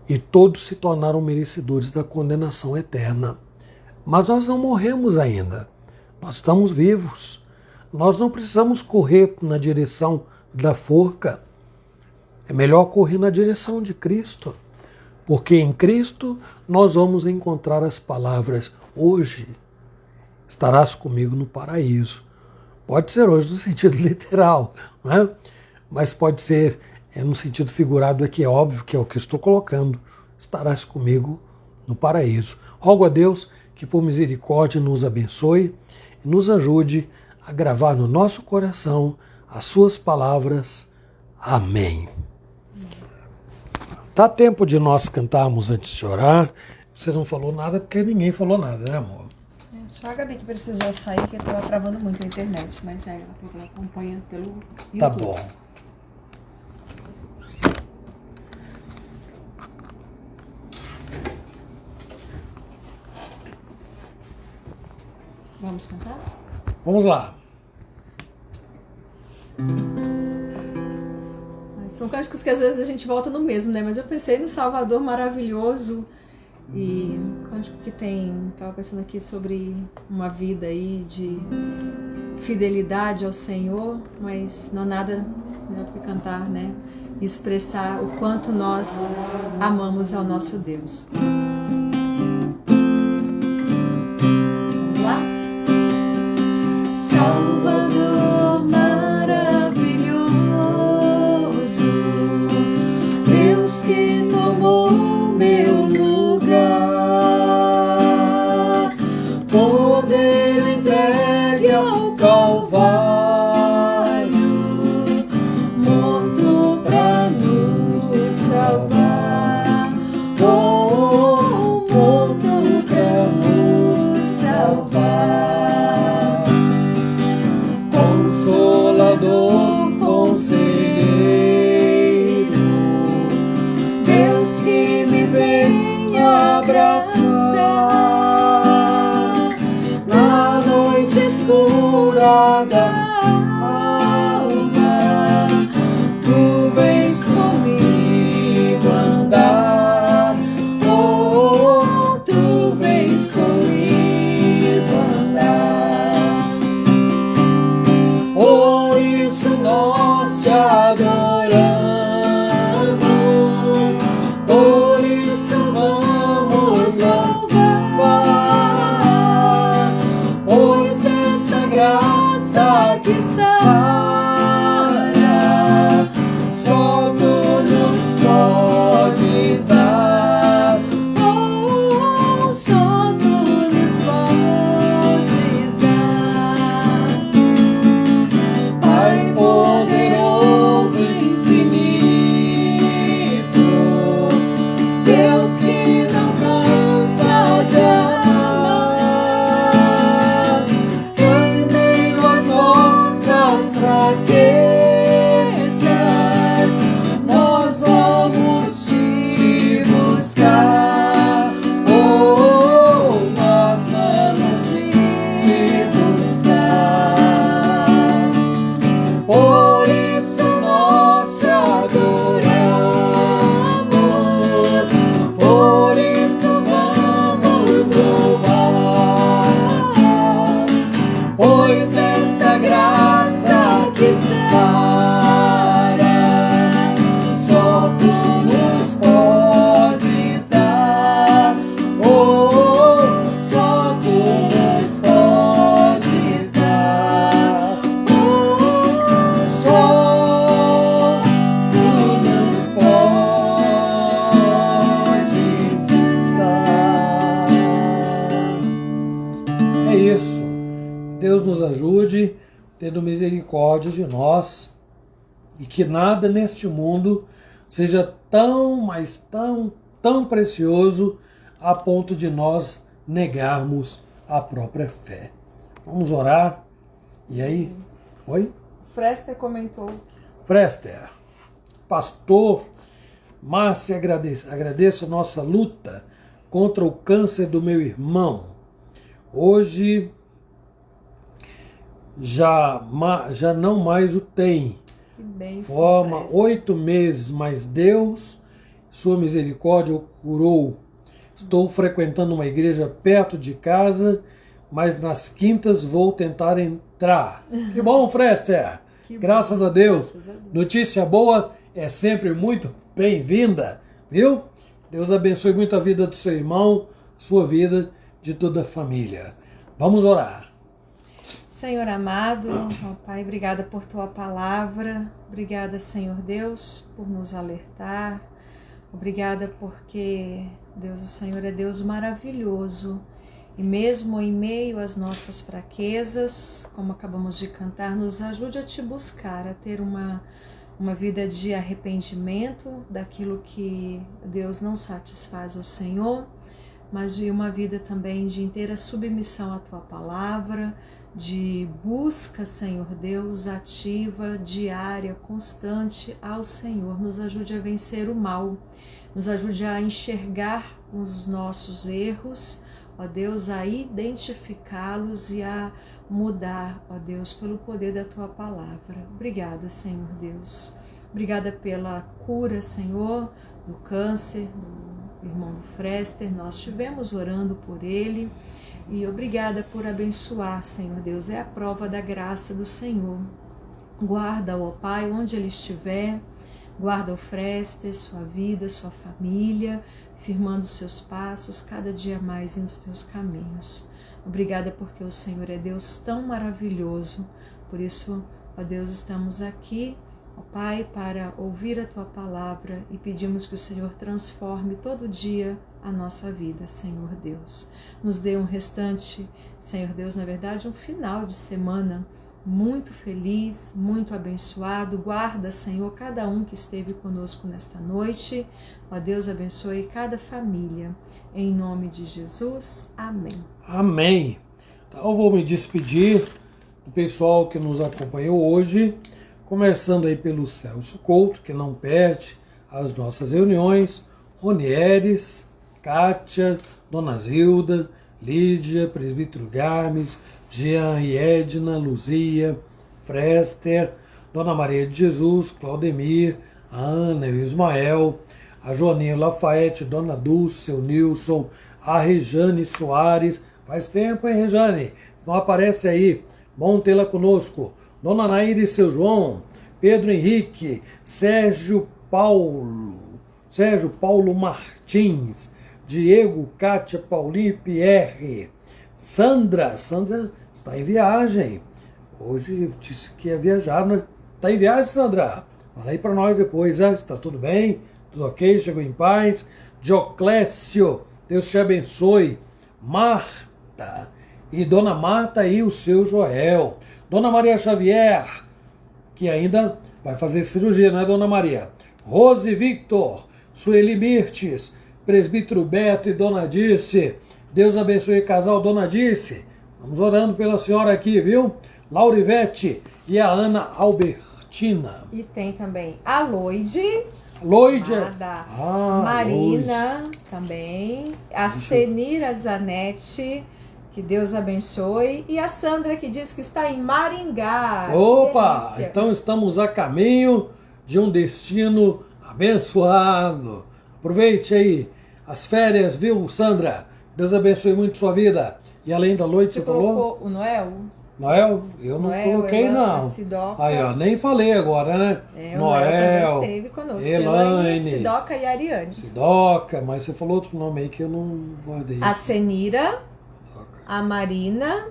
e todos se tornaram merecedores da condenação eterna. Mas nós não morremos ainda, nós estamos vivos. Nós não precisamos correr na direção da forca, é melhor correr na direção de Cristo. Porque em Cristo nós vamos encontrar as palavras, hoje estarás comigo no paraíso. Pode ser hoje no sentido literal, não é? Mas pode ser no sentido figurado aqui, é óbvio que é o que eu estou colocando. Estarás comigo no paraíso. Rogo a Deus que por misericórdia nos abençoe e nos ajude a gravar no nosso coração as suas palavras. Amém. Dá tempo de nós cantarmos antes de orar. Você não falou nada porque ninguém falou nada, né, amor? Só a Gabi que precisou sair, que estava travando muito a internet, mas ela acompanha pelo YouTube. Tá bom. Vamos cantar? Vamos lá. São cânticos que às vezes a gente volta no mesmo, né? Mas eu pensei no Salvador maravilhoso e cântico que tem... Estava pensando aqui sobre uma vida aí de fidelidade ao Senhor, mas não há nada melhor do que cantar, né? E expressar o quanto nós amamos ao nosso Deus. Vamos lá? Salvador maravilhoso, Deus que tomou meu sara, só tu nos podes dar. Oh, só tu nos podes dar. Pai poderoso e infinito, Deus que não cansa de amar, em meio às nossas fraquezas, nós vamos te buscar. Oh, nós vamos te buscar. Por isso nós te adoramos, por isso vamos louvar, pois esta graça que sara, só tu nos podes dar. Oh, só tu nos podes dar. Oh, só tu nos podes dar. É isso. Deus nos ajude, tendo misericórdia de nós, e que nada neste mundo seja tão, mas tão precioso a ponto de nós negarmos a própria fé. Vamos orar? E aí? Oi? Frester comentou. Frester, pastor Márcia, agradeço a nossa luta contra o câncer do meu irmão. Hoje já não mais o tem. Que bênção. Forma Frester. 8 meses, mas Deus, sua misericórdia, o curou. Estou frequentando uma igreja perto de casa, mas nas quintas vou tentar entrar. Que bom, Frester! Que Graças bom. a Deus. Graças a Deus. Notícia boa é sempre muito bem-vinda, viu? Deus abençoe muito a vida do seu irmão, sua vida, de toda a família. Vamos orar. Senhor amado, ó Pai, obrigada por tua palavra, obrigada, Senhor Deus, por nos alertar, obrigada porque, Deus, o Senhor é Deus maravilhoso, e mesmo em meio às nossas fraquezas, como acabamos de cantar, nos ajude a te buscar, a ter uma vida de arrependimento daquilo que Deus não satisfaz ao Senhor, mas de uma vida também de inteira submissão à tua palavra, de busca, Senhor Deus, ativa, diária, constante ao Senhor. Nos ajude a vencer o mal, nos ajude a enxergar os nossos erros, ó Deus, a identificá-los e a mudar, ó Deus, pelo poder da tua palavra. Obrigada, Senhor Deus. Obrigada pela cura, Senhor, do câncer do irmão do Frester. Nós estivemos orando por ele. E obrigada por abençoar, Senhor Deus, é a prova da graça do Senhor. Guarda, ó Pai, onde ele estiver, guarda o Frester, sua vida, sua família, firmando seus passos cada dia mais nos teus caminhos. Obrigada porque o Senhor é Deus tão maravilhoso, por isso, ó Deus, estamos aqui, ó Pai, para ouvir a tua palavra e pedimos que o Senhor transforme todo dia a nossa vida, Senhor Deus. Nos dê um restante, Senhor Deus, na verdade, um final de semana muito feliz, muito abençoado. Guarda, Senhor, cada um que esteve conosco nesta noite. Ó Deus, abençoe cada família. Em nome de Jesus, amém. Amém. Então eu vou me despedir do pessoal que nos acompanhou hoje, começando aí pelo Celso Couto, que não perde as nossas reuniões, Ronieres, Kátia, Dona Zilda, Lídia, Presbítero Games, Jean e Edna, Luzia, Frester, Dona Maria de Jesus, Claudemir, a Ana e o Ismael, a Joaninha Lafayette, Dona Dulce, o Nilson, a Rejane Soares. Faz tempo, hein, Rejane? Não aparece aí. Bom tê-la conosco. Dona Nair e seu João, Pedro Henrique, Sérgio Paulo Martins, Diego, Kátia, Paulinho e Pierre, Sandra está em viagem, Hoje disse que ia viajar, né? Tá em viagem, Sandra? Fala aí pra nós depois, né? Se tá tudo bem, tudo ok, chegou em paz. Dioclésio, Deus te abençoe. Marta, e Dona Marta e o seu Joel. Dona Maria Xavier, que ainda vai fazer cirurgia, não é, Dona Maria? Rose Victor, Sueli Mirtes, Presbítero Beto e Dona Dirce. Deus abençoe o casal Dona Dirce. Estamos orando pela senhora aqui, viu? Laurivete e a Ana Albertina. E tem também a Loide. Loide. Marina também. A Senira Zanetti. Que Deus abençoe. E a Sandra, que diz que está em Maringá. Opa! Então estamos a caminho de um destino abençoado. Aproveite aí as férias, viu, Sandra? Deus abençoe muito sua vida. E além da Loide, você falou? Colocou o Noel? Noel? Eu não coloquei, não. Sidoca. Aí, ó, nem falei agora, né? O Noel também esteve conosco. Elaine, Sidoca e Ariane. Sidoca, mas você falou outro nome aí que eu não guardei. A Senira, a Marina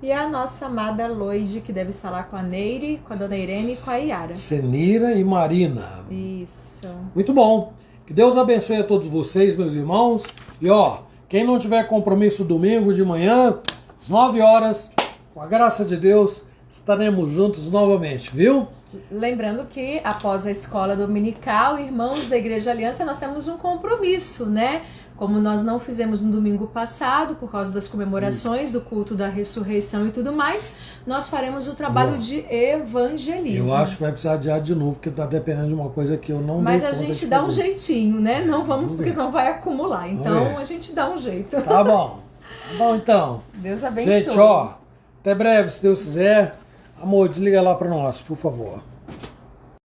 e a nossa amada Loide, que deve estar lá com a Neire, com a Dona Irene e com a Iara. Senira e Marina. Isso. Muito bom. Que Deus abençoe a todos vocês, meus irmãos. E ó, quem não tiver compromisso domingo de manhã, às 9 horas, com a graça de Deus, estaremos juntos novamente, viu? Lembrando que após a escola dominical, irmãos da Igreja Aliança, nós temos um compromisso, né? Como nós não fizemos no domingo passado, por causa das comemorações do culto da ressurreição e tudo mais, nós faremos o trabalho de evangelismo. Eu acho que vai precisar adiar de novo, porque está dependendo de uma coisa que eu não Mas dei a conta gente de dá fazer. um jeitinho, né? Não vamos, porque senão vai acumular. Então a gente dá um jeito. Tá bom. Tá bom, então. Deus abençoe. Gente, ó, até breve, se Deus quiser. Amor, desliga lá para nós, por favor.